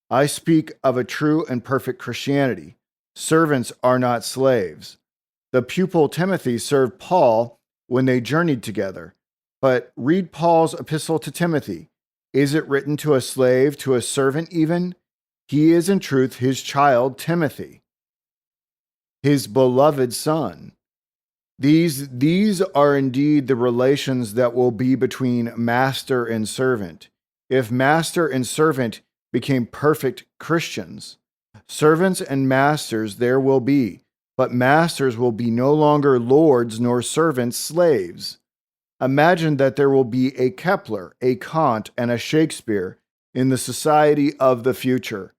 I speak of a true and perfect Christianity. Servants are not slaves. The pupil Timothy served Paul when they journeyed together. But read Paul's epistle to Timothy. Is it written to a slave, to a servant even? He is in truth his child, Timothy, his beloved son. These are indeed the relations that will be between master and servant. if master and servant became perfect Christians. Servants and masters there will be, but masters will be no longer lords nor servants slaves. Imagine that there will be a Kepler, a Kant, and a Shakespeare in the society of the future.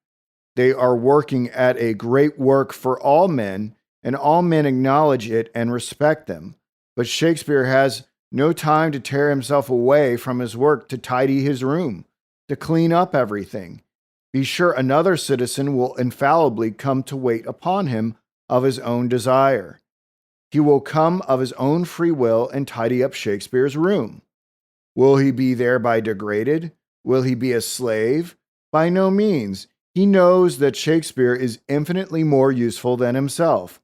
They are working at a great work for all men, and all men acknowledge it and respect them. But Shakespeare has no time to tear himself away from his work to tidy his room, to clean up everything. Be sure another citizen will infallibly come to wait upon him of his own desire. He will come of his own free will and tidy up Shakespeare's room. Will he be thereby degraded? Will he be a slave? By no means. He knows that Shakespeare is infinitely more useful than himself.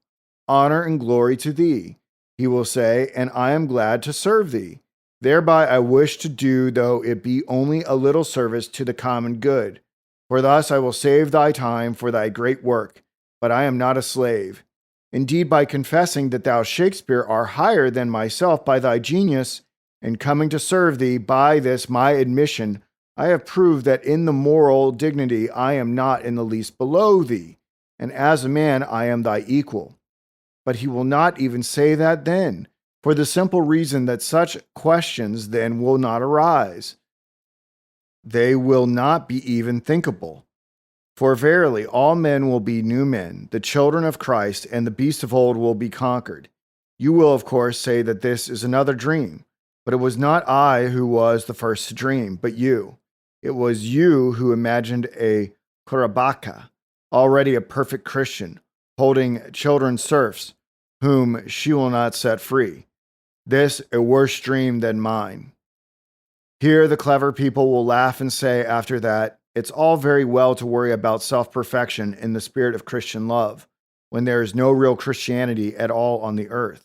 Honor and glory to thee, he will say, and I am glad to serve thee. Thereby I wish to do, though it be only a little service to the common good. For thus I will save thy time for thy great work, but I am not a slave. Indeed, by confessing that thou, Shakespeare, are higher than myself by thy genius, and coming to serve thee by this my admission, I have proved that in the moral dignity I am not in the least below thee, and as a man I am thy equal. But he will not even say that then, for the simple reason that such questions then will not arise. They will not be even thinkable. For verily, all men will be new men, the children of Christ, and the beast of old will be conquered. You will, of course, say that this is another dream, but it was not I who was the first to dream, but you. It was you who imagined a Kurabaka, already a perfect Christian, holding children serfs, whom she will not set free. This a worse dream than mine. Here the clever people will laugh and say after that, it's all very well to worry about self-perfection in the spirit of Christian love, when there is no real Christianity at all on the earth,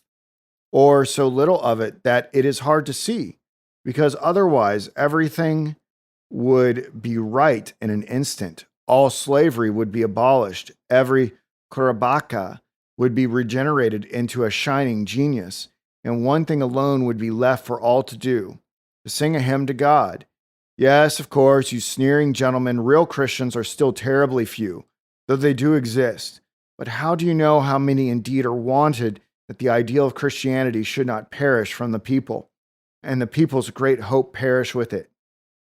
or so little of it that it is hard to see, because otherwise everything would be right in an instant. All slavery would be abolished. Every Kurabaka would be regenerated into a shining genius, and one thing alone would be left for all to do, to sing a hymn to God. Yes, of course, you sneering gentlemen, real Christians are still terribly few, though they do exist. But how do you know how many indeed are wanted that the ideal of Christianity should not perish from the people, and the people's great hope perish with it?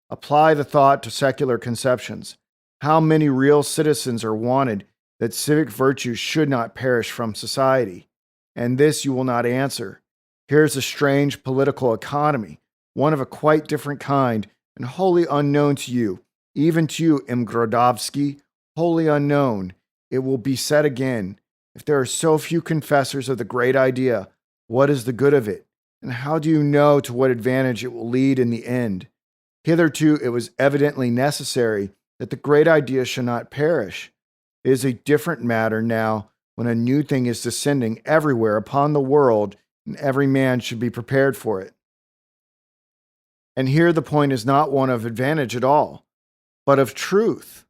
Apply the thought to secular conceptions. How many real citizens are wanted that civic virtues should not perish from society? And this you will not answer. Here's a strange political economy, one of a quite different kind, and wholly unknown to you, even to you, Dostoevsky, wholly unknown. It will be said again, if there are so few confessors of the great idea, what is the good of it? And how do you know to what advantage it will lead in the end? Hitherto it was evidently necessary that the great idea should not perish. It is a different matter now when a new thing is descending everywhere upon the world, and every man should be prepared for it. And here the point is not one of advantage at all, but of truth.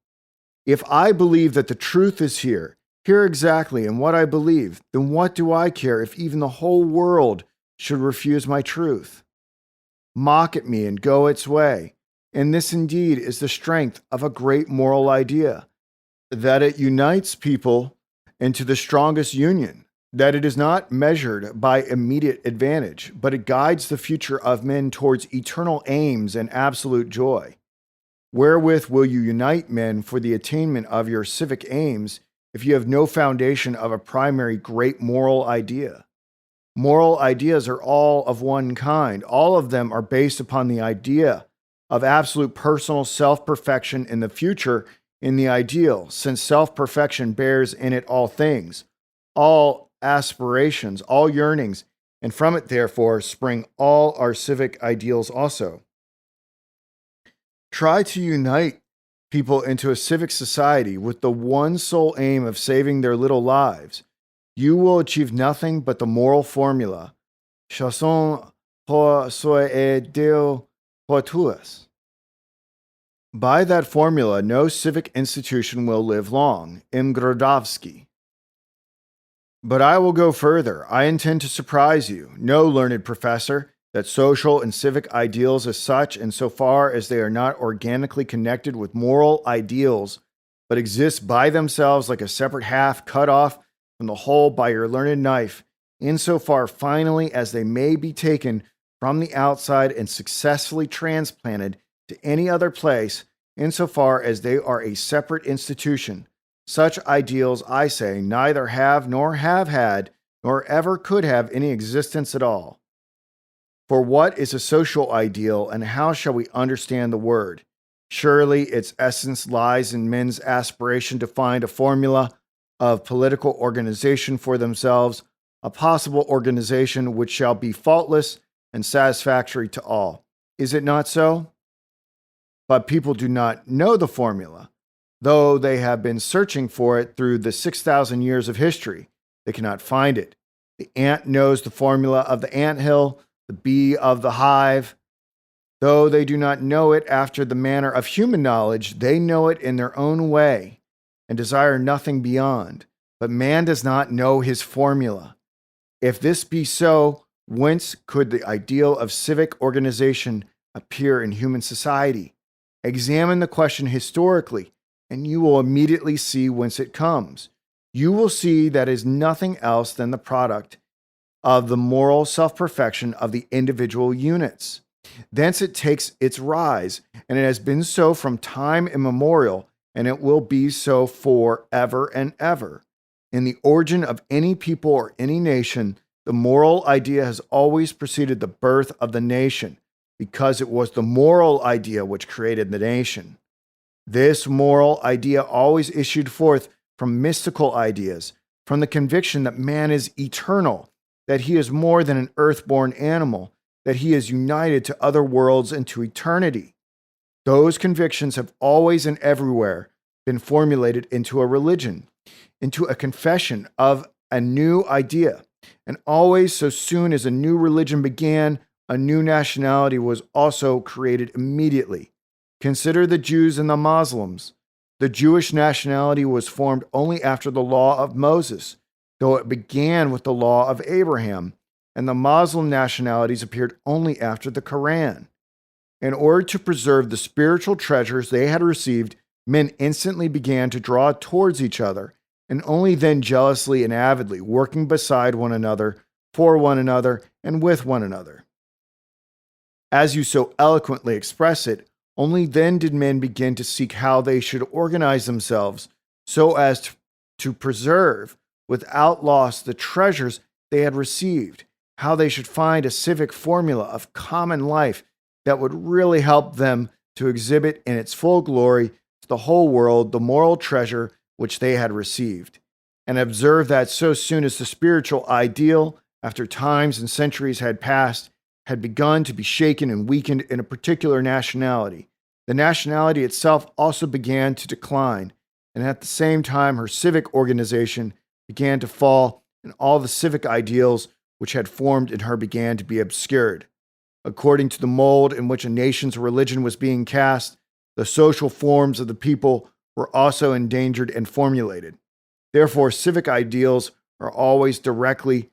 If I believe that the truth is here exactly in what I believe, then what do I care if even the whole world should refuse my truth? Mock at me and go its way. And this indeed is the strength of a great moral idea, that it unites people into the strongest union, that it is not measured by immediate advantage, but it guides the future of men towards eternal aims and absolute joy. Wherewith will you unite men for the attainment of your civic aims if you have no foundation of a primary great moral idea? Moral ideas are all of one kind. All of them are based upon the idea of absolute personal self-perfection in the future in the ideal, since self-perfection bears in it all things, all aspirations, all yearnings, and from it, therefore, spring all our civic ideals also. Try to unite people into a civic society with the one sole aim of saving their little lives. You will achieve nothing but the moral formula, Chacun pour soi et Dieu pour tous. By that formula, no civic institution will live long, Dostoevsky. But I will go further. I intend to surprise you. No, learned professor, that social and civic ideals as such, insofar as they are not organically connected with moral ideals, but exist by themselves like a separate half cut off from the whole by your learned knife, insofar finally as they may be taken from the outside and successfully transplanted to any other place, insofar as they are a separate institution. Such ideals, I say, neither have nor have had, nor ever could have any existence at all. For what is a social ideal, and how shall we understand the word? Surely its essence lies in men's aspiration to find a formula of political organization for themselves, a possible organization which shall be faultless and satisfactory to all. Is it not so? But people do not know the formula, though they have been searching for it through the 6,000 years of history. They cannot find it. The ant knows the formula of the anthill, the bee of the hive. Though they do not know it after the manner of human knowledge, they know it in their own way and desire nothing beyond. But man does not know his formula. If this be so, whence could the ideal of civic organization appear in human society? Examine the question historically, and you will immediately see whence it comes. You will see that it is nothing else than the product of the moral self-perfection of the individual units. Thence it takes its rise, and it has been so from time immemorial, and it will be so for ever and ever. In the origin of any people or any nation, the moral idea has always preceded the birth of the nation, because it was the moral idea which created the nation. This moral idea always issued forth from mystical ideas, from the conviction that man is eternal, that he is more than an earth-born animal, that he is united to other worlds and to eternity. Those convictions have always and everywhere been formulated into a religion, into a confession of a new idea. And always, so soon as a new religion began, a new nationality was also created immediately. Consider the Jews and the Muslims. The Jewish nationality was formed only after the law of Moses, though it began with the law of Abraham, and the Muslim nationalities appeared only after the Quran. In order to preserve the spiritual treasures they had received, men instantly began to draw towards each other, and only then jealously and avidly, working beside one another, for one another, and with one another. As you so eloquently express it, only then did men begin to seek how they should organize themselves so as to preserve without loss the treasures they had received, how they should find a civic formula of common life that would really help them to exhibit in its full glory to the whole world the moral treasure which they had received. And observe that so soon as the spiritual ideal, after times and centuries had passed, had begun to be shaken and weakened in a particular nationality, the nationality itself also began to decline, and at the same time her civic organization began to fall, and all the civic ideals which had formed in her began to be obscured. According to the mold in which a nation's religion was being cast, the social forms of the people were also endangered and formulated. Therefore, civic ideals are always directly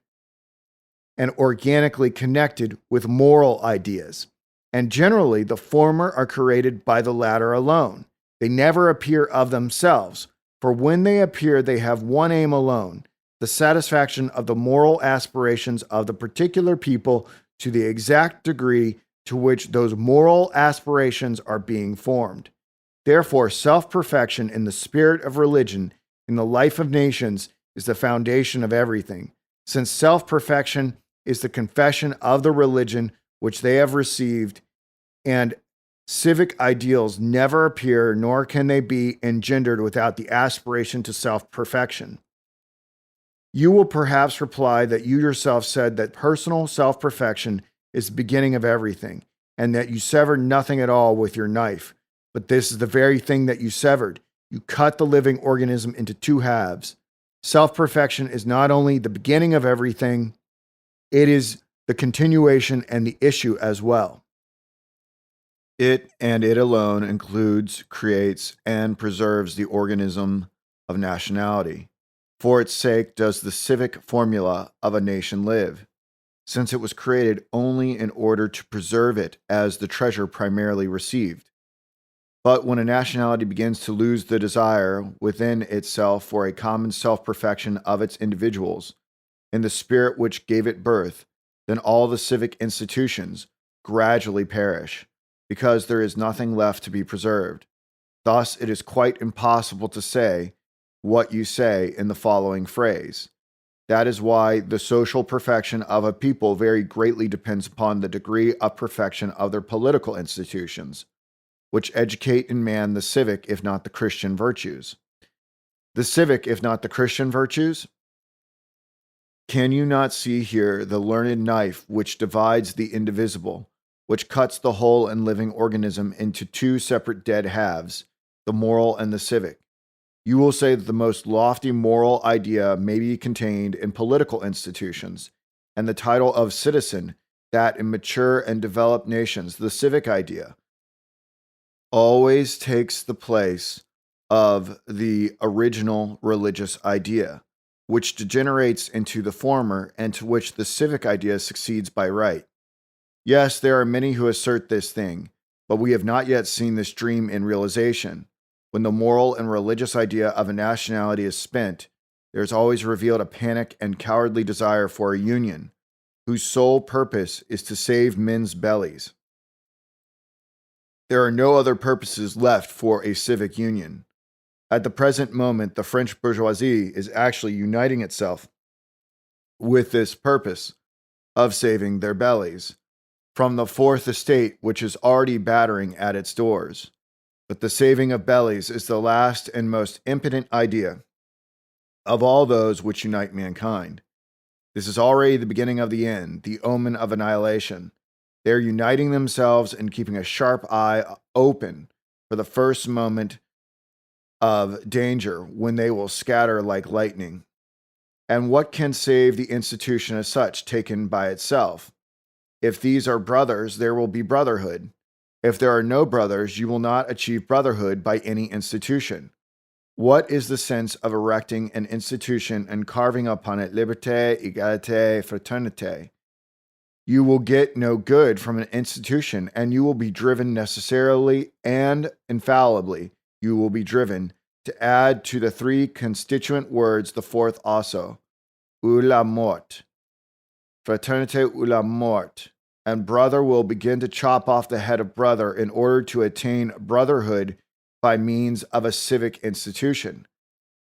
and organically connected with moral ideas, and generally the former are created by the latter alone. They never appear of themselves, for when they appear, they have one aim alone: the satisfaction of the moral aspirations of the particular people to the exact degree to which those moral aspirations are being formed. Therefore, self-perfection in the spirit of religion, in the life of nations, is the foundation of everything, since self-perfection is the confession of the religion which they have received, and civic ideals never appear, nor can they be engendered without the aspiration to self-perfection. You will perhaps reply that you yourself said that personal self-perfection is the beginning of everything, and that you severed nothing at all with your knife. But this is the very thing that you severed. You cut the living organism into two halves. Self-perfection is not only the beginning of everything, it is the continuation and the issue as well. It and it alone includes, creates, and preserves the organism of nationality. For its sake does the civic formula of a nation live. since it was created only in order to preserve it as the treasure primarily received. But when a nationality begins to lose the desire within itself for a common self perfection of its individuals, in the spirit which gave it birth, then all the civic institutions gradually perish, because there is nothing left to be preserved. Thus, it is quite impossible to say what you say in the following phrase. That is why the social perfection of a people very greatly depends upon the degree of perfection of their political institutions, which educate in man the civic, if not the Christian virtues. The civic, if not the Christian virtues? Can you not see here the learned knife which divides the indivisible, which cuts the whole and living organism into two separate dead halves, the moral and the civic? You will say that the most lofty moral idea may be contained in political institutions, and the title of citizen, that in mature and developed nations, the civic idea, always takes the place of the original religious idea, which degenerates into the former and to which the civic idea succeeds by right. Yes, there are many who assert this thing, but we have not yet seen this dream in realization. When the moral and religious idea of a nationality is spent, there is always revealed a panic and cowardly desire for a union, whose sole purpose is to save men's bellies. There are no other purposes left for a civic union. At the present moment, the French bourgeoisie is actually uniting itself with this purpose of saving their bellies from the fourth estate, which is already battering at its doors. But the saving of bellies is the last and most impotent idea of all those which unite mankind. This is already the beginning of the end, the omen of annihilation. They are uniting themselves and keeping a sharp eye open for the first moment of danger when they will scatter like lightning. And what can save the institution as such, taken by itself? If these are brothers, there will be brotherhood. If there are no brothers, you will not achieve brotherhood by any institution. What is the sense of erecting an institution and carving upon it liberté, égalité, fraternité? You will get no good from an institution, and you will be driven necessarily and infallibly. You will be driven to add to the three constituent words the fourth also, ou la mort. Fraternité ou la mort. And brother will begin to chop off the head of brother in order to attain brotherhood by means of a civic institution.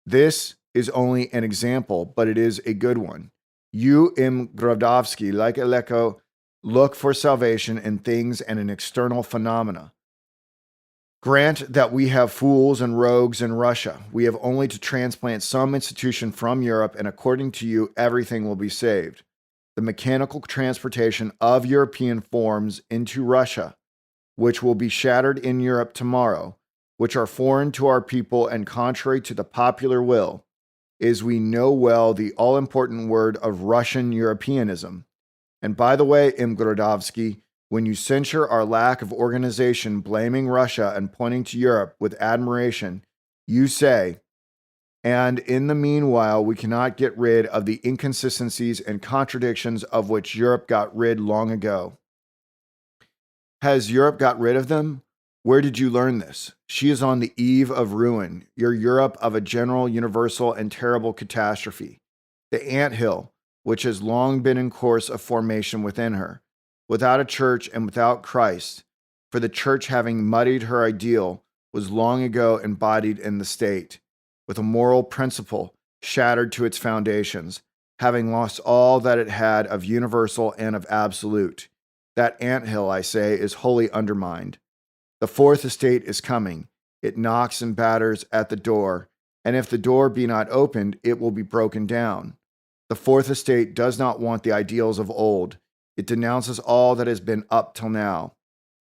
This is only an example, but it is a good one. You, Dostoevsky, like Aleko, look for salvation in things and in external phenomena. Grant that we have fools and rogues in Russia. We have only to transplant some institution from Europe, and according to you, everything will be saved. The mechanical transportation of European forms into Russia, which will be shattered in Europe tomorrow, which are foreign to our people and contrary to the popular will, is, we know well, the all-important word of Russian Europeanism. And by the way, Dostoevsky, when you censure our lack of organization, blaming Russia and pointing to Europe with admiration, you say, and in the meanwhile, we cannot get rid of the inconsistencies and contradictions of which Europe got rid long ago. Has Europe got rid of them? Where did you learn this? She is on the eve of ruin, your Europe of a general, universal, and terrible catastrophe. The anthill, which has long been in course of formation within her, without a church and without Christ, for the church having muddied her ideal, was long ago embodied in the state, with a moral principle shattered to its foundations, having lost all that it had of universal and of absolute. That anthill, I say, is wholly undermined. The fourth estate is coming. It knocks and batters at the door, and if the door be not opened, it will be broken down. The fourth estate does not want the ideals of old. It denounces all that has been up till now.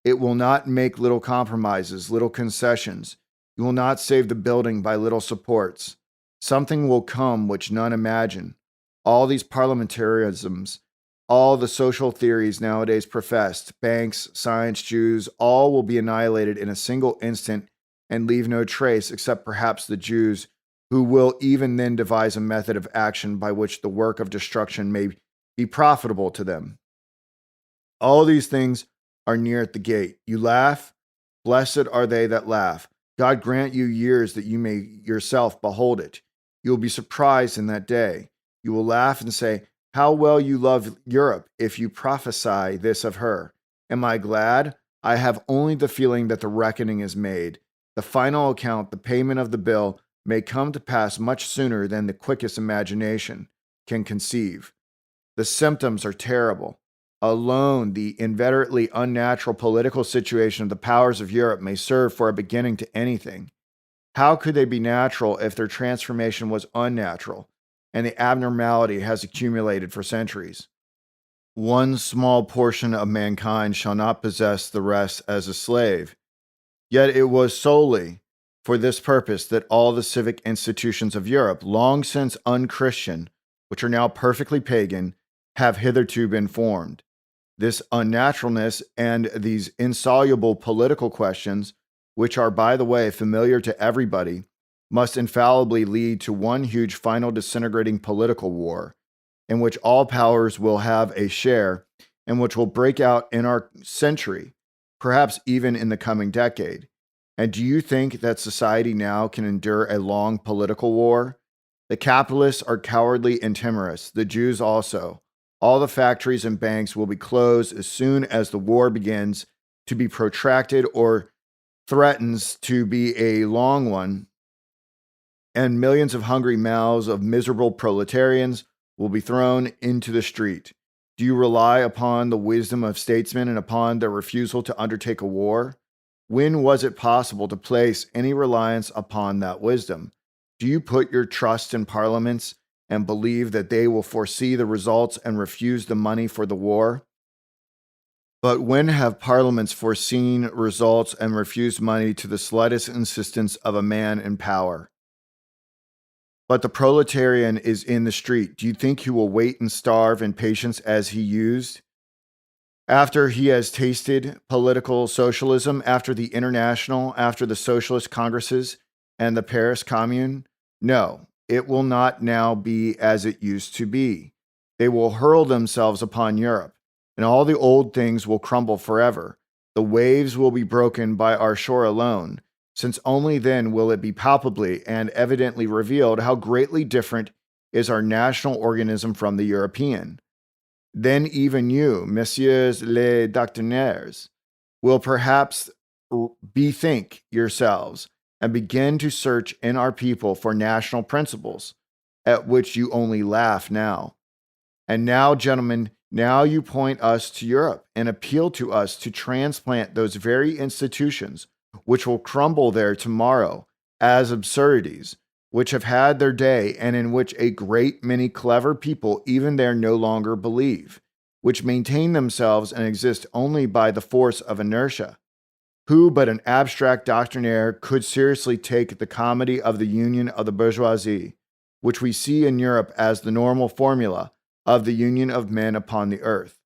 It will not make little compromises, little concessions. You will not save the building by little supports. Something will come which none imagine. All these parliamentarisms, all the social theories nowadays professed, banks, science, Jews, all will be annihilated in a single instant and leave no trace except perhaps the Jews, who will even then devise a method of action by which the work of destruction may be profitable to them. All these things are near at the gate. You laugh, blessed are they that laugh. God grant you years that you may yourself behold it. You will be surprised in that day. You will laugh and say, how well you love Europe if you prophesy this of her. Am I glad? I have only the feeling that the reckoning is made. The final account, the payment of the bill, may come to pass much sooner than the quickest imagination can conceive. The symptoms are terrible. Alone, the inveterately unnatural political situation of the powers of Europe may serve for a beginning to anything. How could they be natural if their transformation was unnatural, and the abnormality has accumulated for centuries? One small portion of mankind shall not possess the rest as a slave. Yet it was solely for this purpose that all the civic institutions of Europe, long since unchristian, which are now perfectly pagan, have hitherto been formed. This unnaturalness and these insoluble political questions, which are, by the way, familiar to everybody, must infallibly lead to one huge final disintegrating political war, in which all powers will have a share, and which will break out in our century, perhaps even in the coming decade. And do you think that society now can endure a long political war? The capitalists are cowardly and timorous, the Jews also. All the factories and banks will be closed as soon as the war begins to be protracted or threatens to be a long one, and millions of hungry mouths of miserable proletarians will be thrown into the street. Do you rely upon the wisdom of statesmen and upon their refusal to undertake a war? When was it possible to place any reliance upon that wisdom? Do you put your trust in parliaments and believe that they will foresee the results and refuse the money for the war? But when have parliaments foreseen results and refused money to the slightest insistence of a man in power? But the proletarian is in the street. Do you think he will wait and starve in patience as he used? After he has tasted political socialism, after the International, after the Socialist Congresses and the Paris Commune? No, it will not now be as it used to be. They will hurl themselves upon Europe, and all the old things will crumble forever. The waves will be broken by our shore alone, since only then will it be palpably and evidently revealed how greatly different is our national organism from the European. Then even you, messieurs les doctrinaires, will perhaps bethink yourselves and begin to search in our people for national principles, at which you only laugh now. And now, gentlemen, now you point us to Europe and appeal to us to transplant those very institutions which will crumble there tomorrow as absurdities, which have had their day and in which a great many clever people even there no longer believe, which maintain themselves and exist only by the force of inertia. Who but an abstract doctrinaire could seriously take the comedy of the union of the bourgeoisie, which we see in Europe as the normal formula of the union of men upon the earth?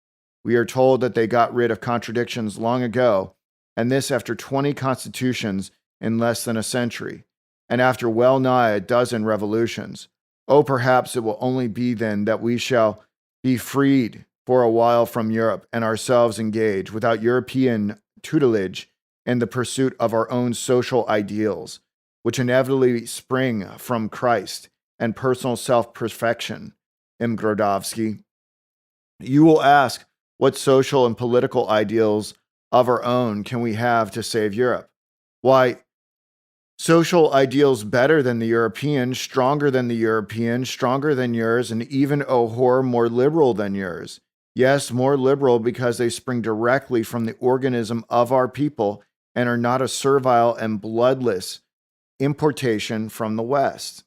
We are told that they got rid of contradictions long ago, and this after 20 constitutions in less than a century, and after well nigh a dozen revolutions. Oh, perhaps it will only be then that we shall be freed for a while from Europe and ourselves engage, without European tutelage, in the pursuit of our own social ideals, which inevitably spring from Christ and personal self-perfection. M. Grodowski. You will ask, what social and political ideals of our own can we have to save Europe? Why, social ideals better than the European, stronger than the European, stronger than yours, and even, oh horror, more liberal than yours. Yes, more liberal because they spring directly from the organism of our people and are not a servile and bloodless importation from the West.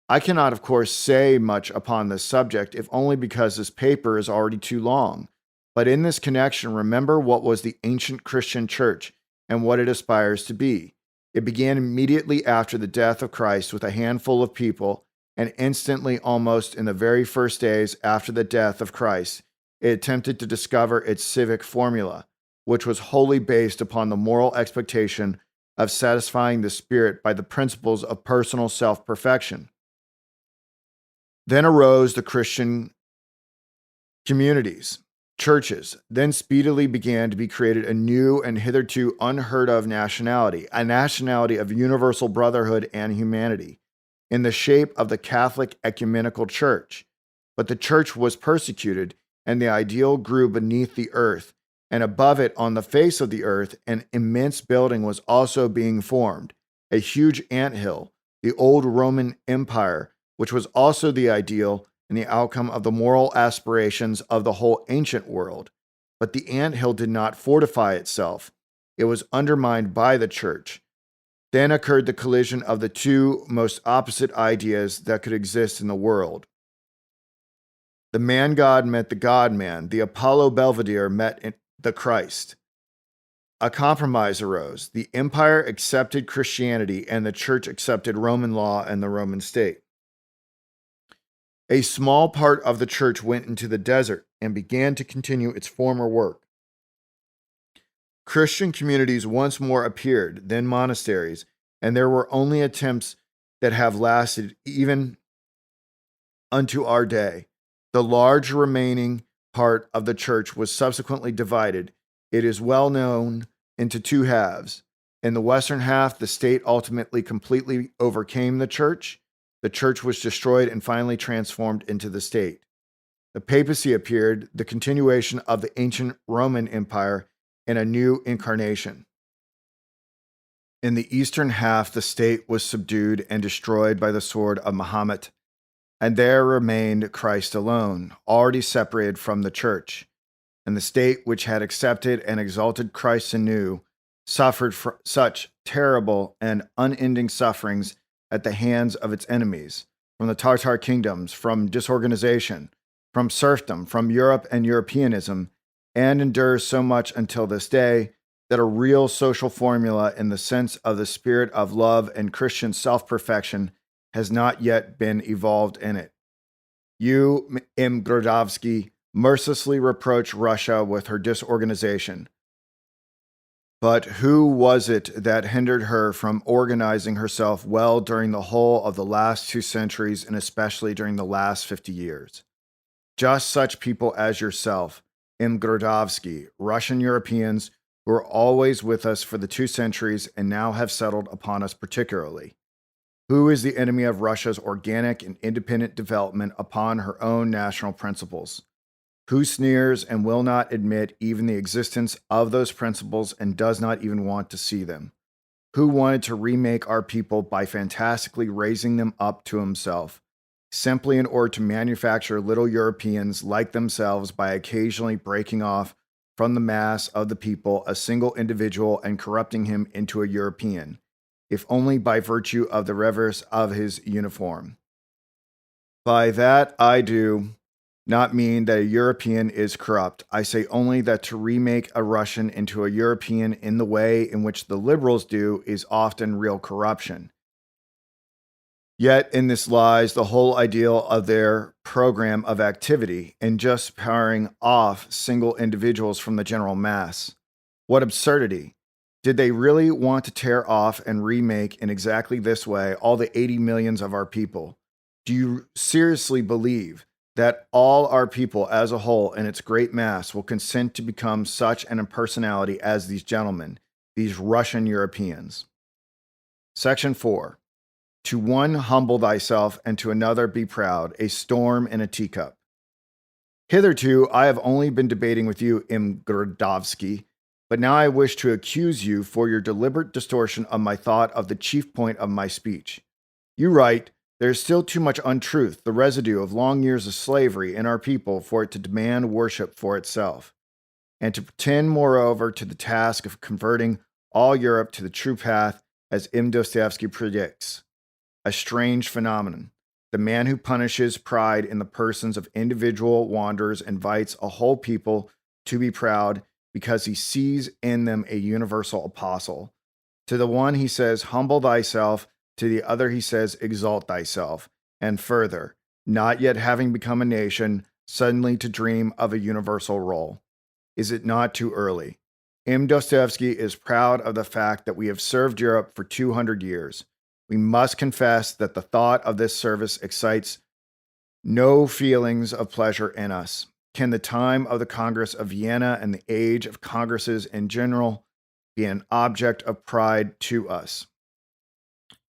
I cannot, of course, say much upon this subject, if only because this paper is already too long. But in this connection, remember what was the ancient Christian church and what it aspires to be. It began immediately after the death of Christ with a handful of people, and instantly, almost in the very first days after the death of Christ, it attempted to discover its civic formula, which was wholly based upon the moral expectation of satisfying the spirit by the principles of personal self-perfection. Then arose the Christian Communities, churches, then speedily began to be created a new and hitherto unheard of nationality, a nationality of universal brotherhood and humanity, in the shape of the Catholic Ecumenical Church. But the church was persecuted, and the ideal grew beneath the earth, and above it, on the face of the earth, an immense building was also being formed, a huge anthill, the old Roman Empire, which was also the ideal and the outcome of the moral aspirations of the whole ancient world. But the anthill did not fortify itself. It was undermined by the church. Then occurred the collision of the two most opposite ideas that could exist in the world. The man-God met the God-man. The Apollo Belvedere met the Christ. A compromise arose. The empire accepted Christianity, and the church accepted Roman law and the Roman state. A small part of the church went into the desert and began to continue its former work. Christian communities once more appeared, then monasteries, and there were only attempts that have lasted even unto our day. The large remaining part of the church was subsequently divided. It is well known into two halves. In the western half, the state ultimately completely overcame the church. The church was destroyed and finally transformed into the state. The papacy appeared, the continuation of the ancient Roman Empire in a new incarnation. In the eastern half, the state was subdued and destroyed by the sword of Muhammad, and there remained Christ alone, already separated from the church. And the state, which had accepted and exalted Christ anew, suffered such terrible and unending sufferings at the hands of its enemies, from the Tartar kingdoms, from disorganization, from serfdom, from Europe and Europeanism, and endures so much until this day that a real social formula in the sense of the spirit of love and Christian self-perfection has not yet been evolved in it. You, M. Grodowski, mercilessly reproach Russia with her disorganization. But who was it that hindered her from organizing herself well during the whole of the last 2 centuries and especially during the last 50 years? Just such people as yourself, M. Grodowski, Russian Europeans who were always with us for the 2 centuries and now have settled upon us particularly. Who is the enemy of Russia's organic and independent development upon her own national principles? Who sneers and will not admit even the existence of those principles and does not even want to see them? Who wanted to remake our people by fantastically raising them up to himself, simply in order to manufacture little Europeans like themselves by occasionally breaking off from the mass of the people a single individual and corrupting him into a European, if only by virtue of the reverse of his uniform? By that I do not mean that a European is corrupt. I say only that to remake a Russian into a European in the way in which the liberals do is often real corruption. Yet in this lies the whole ideal of their program of activity in just powering off single individuals from the general mass. What absurdity! Did they really want to tear off and remake in exactly this way all the 80 millions of our people? Do you seriously believe that all our people as a whole in its great mass will consent to become such an impersonality as these gentlemen, these Russian Europeans? Section 4. To one humble thyself, and to another be proud, a storm in a teacup. Hitherto, I have only been debating with you, M. Grodowski, but now I wish to accuse you for your deliberate distortion of my thought of the chief point of my speech. You write, there is still too much untruth, the residue of long years of slavery in our people for it to demand worship for itself, and to pretend, moreover, to the task of converting all Europe to the true path as M. Dostoevsky predicts. A strange phenomenon. The man who punishes pride in the persons of individual wanderers invites a whole people to be proud because he sees in them a universal apostle. To the one he says, humble thyself. To the other he says, exalt thyself. And further, not yet having become a nation, suddenly to dream of a universal role. Is it not too early? M. Dostoevsky is proud of the fact that we have served Europe for 200 years. We must confess that the thought of this service excites no feelings of pleasure in us. Can the time of the Congress of Vienna and the age of Congresses in general be an object of pride to us?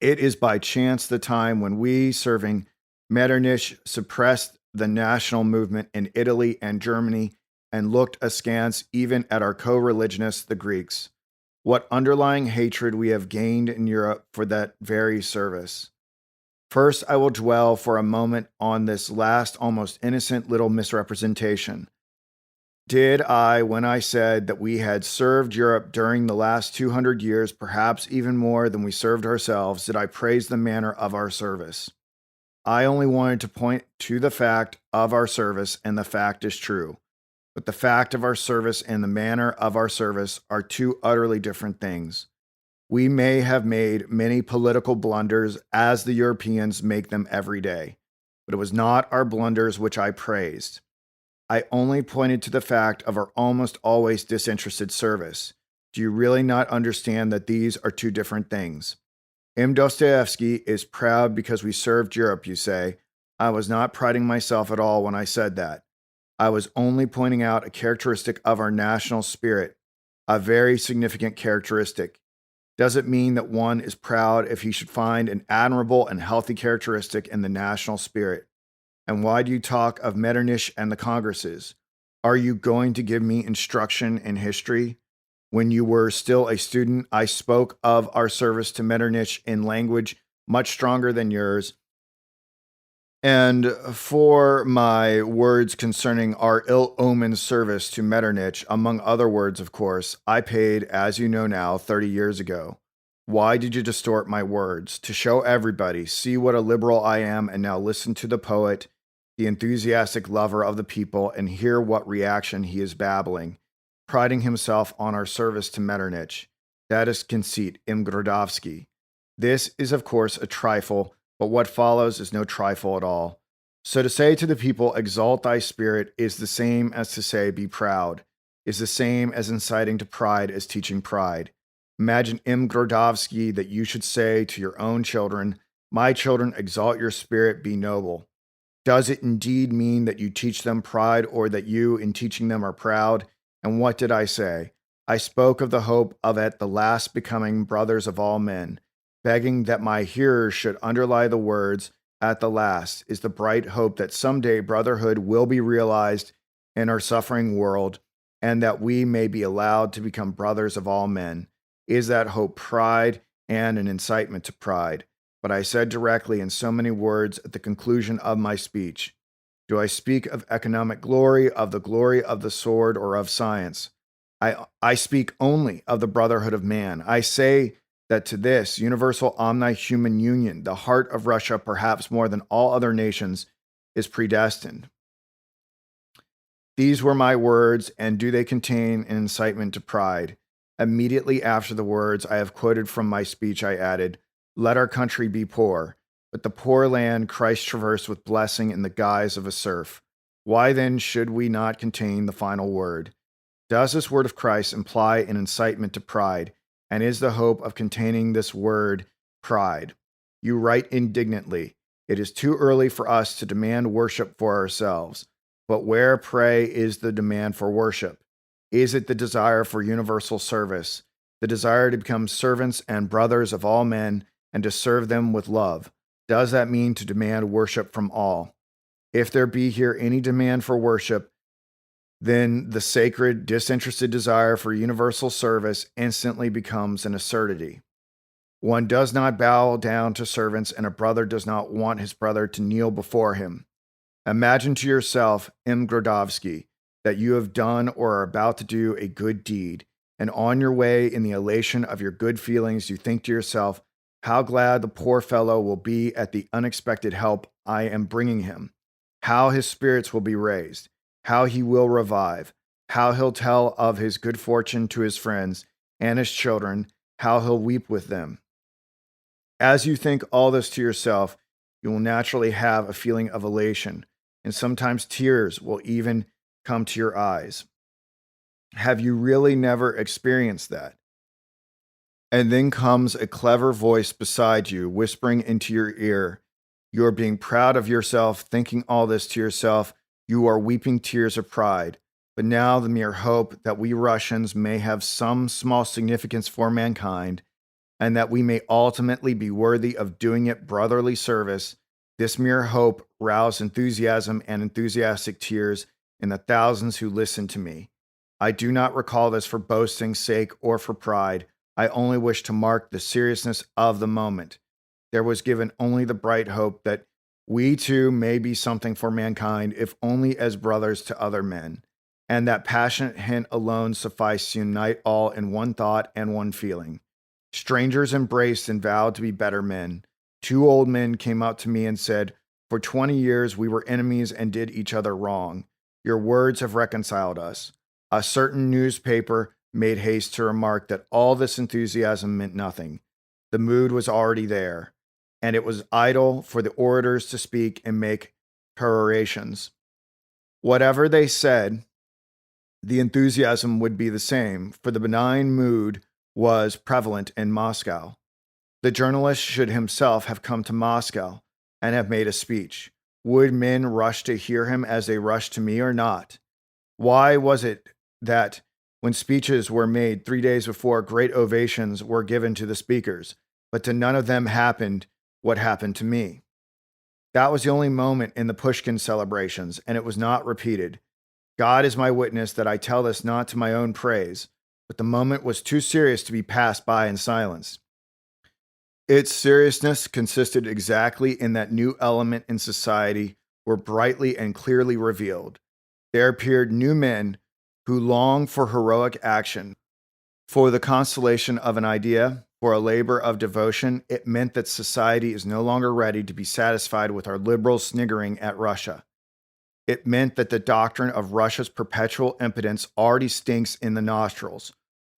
It is by chance the time when we, serving Metternich, suppressed the national movement in Italy and Germany and looked askance even at our co religionists, the Greeks. What underlying hatred we have gained in Europe for that very service. First, I will dwell for a moment on this last almost innocent little misrepresentation. Did I, when I said that we had served Europe during the last 200 years, perhaps even more than we served ourselves, did I praise the manner of our service? I only wanted to point to the fact of our service, and the fact is true. But the fact of our service and the manner of our service are two utterly different things. We may have made many political blunders, as the Europeans make them every day, but it was not our blunders which I praised. I only pointed to the fact of our almost always disinterested service. Do you really not understand that these are two different things? Dostoevsky is proud because we served Europe, you say. I was not priding myself at all when I said that. I was only pointing out a characteristic of our national spirit, a very significant characteristic. Does it mean that one is proud if he should find an admirable and healthy characteristic in the national spirit? And why do you talk of Metternich and the Congresses? Are you going to give me instruction in history? When you were still a student, I spoke of our service to Metternich in language much stronger than yours. And for my words concerning our ill-omened service to Metternich, among other words, of course, I paid, as you know now, 30 years ago. Why did you distort my words? To show everybody, see what a liberal I am, and now listen to the poet, the enthusiastic lover of the people, and hear what reaction he is babbling, priding himself on our service to Metternich. That is conceit, Dostoevsky. This is, of course, a trifle, but what follows is no trifle at all. So to say to the people, exalt thy spirit, is the same as to say, be proud, is the same as inciting to pride as teaching pride. Imagine Dostoevsky that you should say to your own children, my children, exalt your spirit, be noble. Does it indeed mean that you teach them pride, or that you, in teaching them, are proud? And what did I say? I spoke of the hope of at the last becoming brothers of all men, begging that my hearers should underlie the words, at the last, is the bright hope that someday brotherhood will be realized in our suffering world, and that we may be allowed to become brothers of all men. Is that hope pride and an incitement to pride? But I said directly in so many words at the conclusion of my speech, do I speak of economic glory, of the glory of the sword, or of science? I speak only of the brotherhood of man. I say that to this universal omni-human union, the heart of Russia, perhaps more than all other nations, is predestined. These were my words, and do they contain an incitement to pride? Immediately after the words I have quoted from my speech, I added, let our country be poor, but the poor land Christ traversed with blessing in the guise of a serf. Why then should we not contain the final word? Does this word of Christ imply an incitement to pride? And is the hope of containing this word pride? You write indignantly, it is too early for us to demand worship for ourselves. But where, pray, is the demand for worship? Is it the desire for universal service, the desire to become servants and brothers of all men and to serve them with love? Does that mean to demand worship from all? If there be here any demand for worship, then the sacred, disinterested desire for universal service instantly becomes an absurdity. One does not bow down to servants, and a brother does not want his brother to kneel before him. Imagine to yourself, Dostoevsky, that you have done or are about to do a good deed, and on your way in the elation of your good feelings, you think to yourself, how glad the poor fellow will be at the unexpected help I am bringing him, how his spirits will be raised, how he will revive, how he'll tell of his good fortune to his friends and his children, how he'll weep with them. As you think all this to yourself, you will naturally have a feeling of elation, and sometimes tears will even come to your eyes. Have you really never experienced that? And then comes a clever voice beside you, whispering into your ear. You are being proud of yourself, thinking all this to yourself. You are weeping tears of pride. But now the mere hope that we Russians may have some small significance for mankind, and that we may ultimately be worthy of doing it brotherly service, this mere hope roused enthusiasm and enthusiastic tears in the thousands who listened to me. I do not recall this for boasting's sake or for pride. I only wish to mark the seriousness of the moment. There was given only the bright hope that we too may be something for mankind, if only as brothers to other men. And that passionate hint alone sufficed to unite all in one thought and one feeling. Strangers embraced and vowed to be better men. Two old men came up to me and said, "For 20 years we were enemies and did each other wrong. Your words have reconciled us." A certain newspaper made haste to remark that all this enthusiasm meant nothing. The mood was already there, and it was idle for the orators to speak and make perorations. Whatever they said, the enthusiasm would be the same, for the benign mood was prevalent in Moscow. The journalist should himself have come to Moscow and have made a speech. Would men rush to hear him as they rushed to me or not? Why was it that when speeches were made 3 days before, great ovations were given to the speakers, but to none of them happened what happened to me? That was the only moment in the Pushkin celebrations, and it was not repeated. God is my witness that I tell this not to my own praise, but the moment was too serious to be passed by in silence. Its seriousness consisted exactly in that new element in society were brightly and clearly revealed. There appeared new men who longed for heroic action, for the consolation of an idea, for a labor of devotion. It meant that society is no longer ready to be satisfied with our liberal sniggering at Russia. It meant that the doctrine of Russia's perpetual impotence already stinks in the nostrils.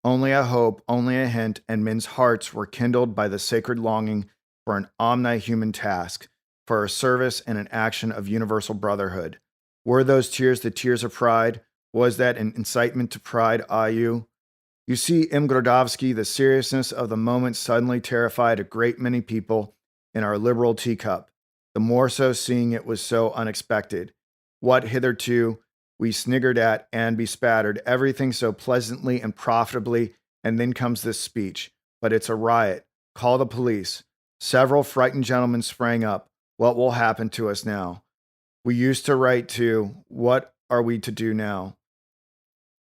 Only a hope, only a hint, and men's hearts were kindled by the sacred longing for an omni-human task, for a service and an action of universal brotherhood. Were those tears the tears of pride? Was that an incitement to pride, You see, M. Grodowski, the seriousness of the moment suddenly terrified a great many people in our liberal teacup, the more so seeing it was so unexpected. What hitherto we sniggered at and bespattered, everything so pleasantly and profitably, and then comes this speech. But it's a riot. Call the police. Several frightened gentlemen sprang up. What will happen to us now? We used to write to, what are we to do now?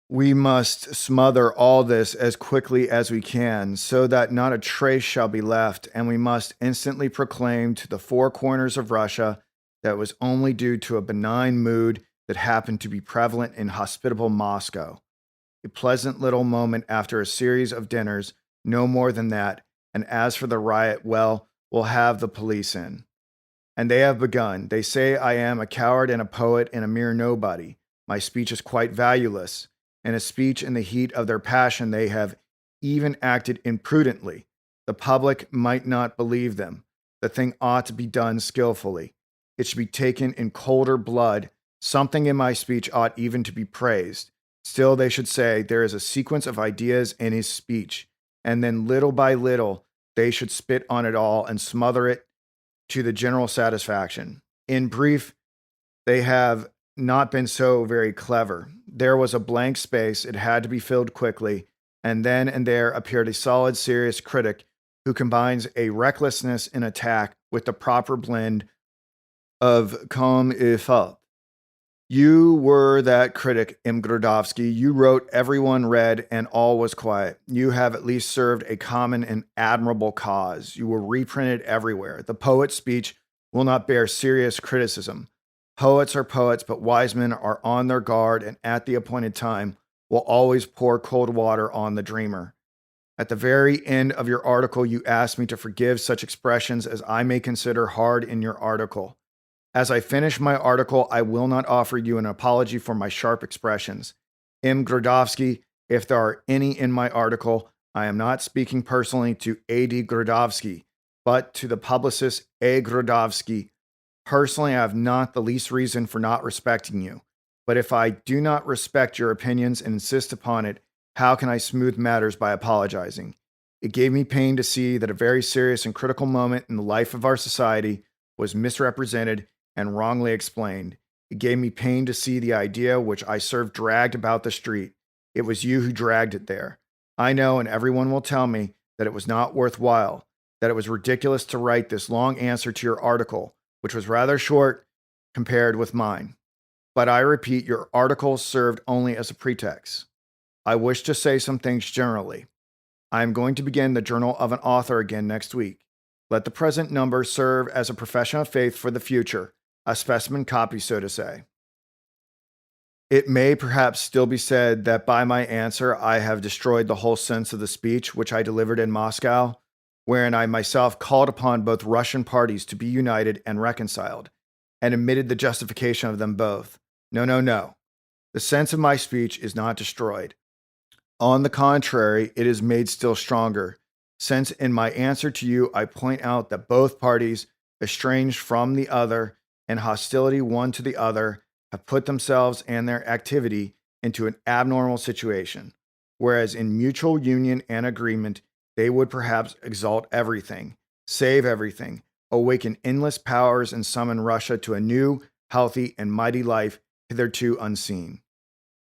We must smother all this as quickly as we can, so that not a trace shall be left, and we must instantly proclaim to the four corners of Russia that it was only due to a benign mood that happened to be prevalent in hospitable Moscow. A pleasant little moment after a series of dinners, no more than that, and as for the riot, well, we'll have the police in. And they have begun. They say I am a coward and a poet and a mere nobody. My speech is quite valueless. In a speech in the heat of their passion, they have even acted imprudently. The public might not believe them. The thing ought to be done skillfully. It should be taken in colder blood. Something in my speech ought even to be praised. Still, they should say there is a sequence of ideas in his speech, and then little by little, they should spit on it all and smother it to the general satisfaction. In brief, they have not been so very clever. There was a blank space, it had to be filled quickly, and then and there appeared a solid, serious critic who combines a recklessness in attack with the proper blend of comme il faut. You were that critic, M. Grodowski. You wrote, everyone read, and all was quiet. You have at least served a common and admirable cause. You were reprinted everywhere. The poet's speech will not bear serious criticism. Poets are poets, but wise men are on their guard, and at the appointed time will always pour cold water on the dreamer. At the very end of your article, you asked me to forgive such expressions as I may consider hard in your article. As I finish my article, I will not offer you an apology for my sharp expressions. M. Grodowski, if there are any in my article, I am not speaking personally to A.D. Grodowski, but to the publicist A. Grodowski. Personally, I have not the least reason for not respecting you. But if I do not respect your opinions and insist upon it, how can I smooth matters by apologizing? It gave me pain to see that a very serious and critical moment in the life of our society was misrepresented and wrongly explained. It gave me pain to see the idea which I served dragged about the street. It was you who dragged it there. I know, and everyone will tell me, that it was not worthwhile, that it was ridiculous to write this long answer to your article, which was rather short compared with mine. But I repeat, your article served only as a pretext. I wish to say some things generally. I am going to begin the Journal of an Author again next week. Let the present number serve as a profession of faith for the future, a specimen copy, so to say. It may perhaps still be said that by my answer I have destroyed the whole sense of the speech which I delivered in Moscow, wherein I myself called upon both Russian parties to be united and reconciled, and admitted the justification of them both. No, no, no. The sense of my speech is not destroyed. On the contrary, it is made still stronger, since in my answer to you I point out that both parties, estranged from the other and hostility one to the other, have put themselves and their activity into an abnormal situation, whereas in mutual union and agreement they would perhaps exalt everything, save everything, awaken endless powers, and summon Russia to a new, healthy, and mighty life hitherto unseen.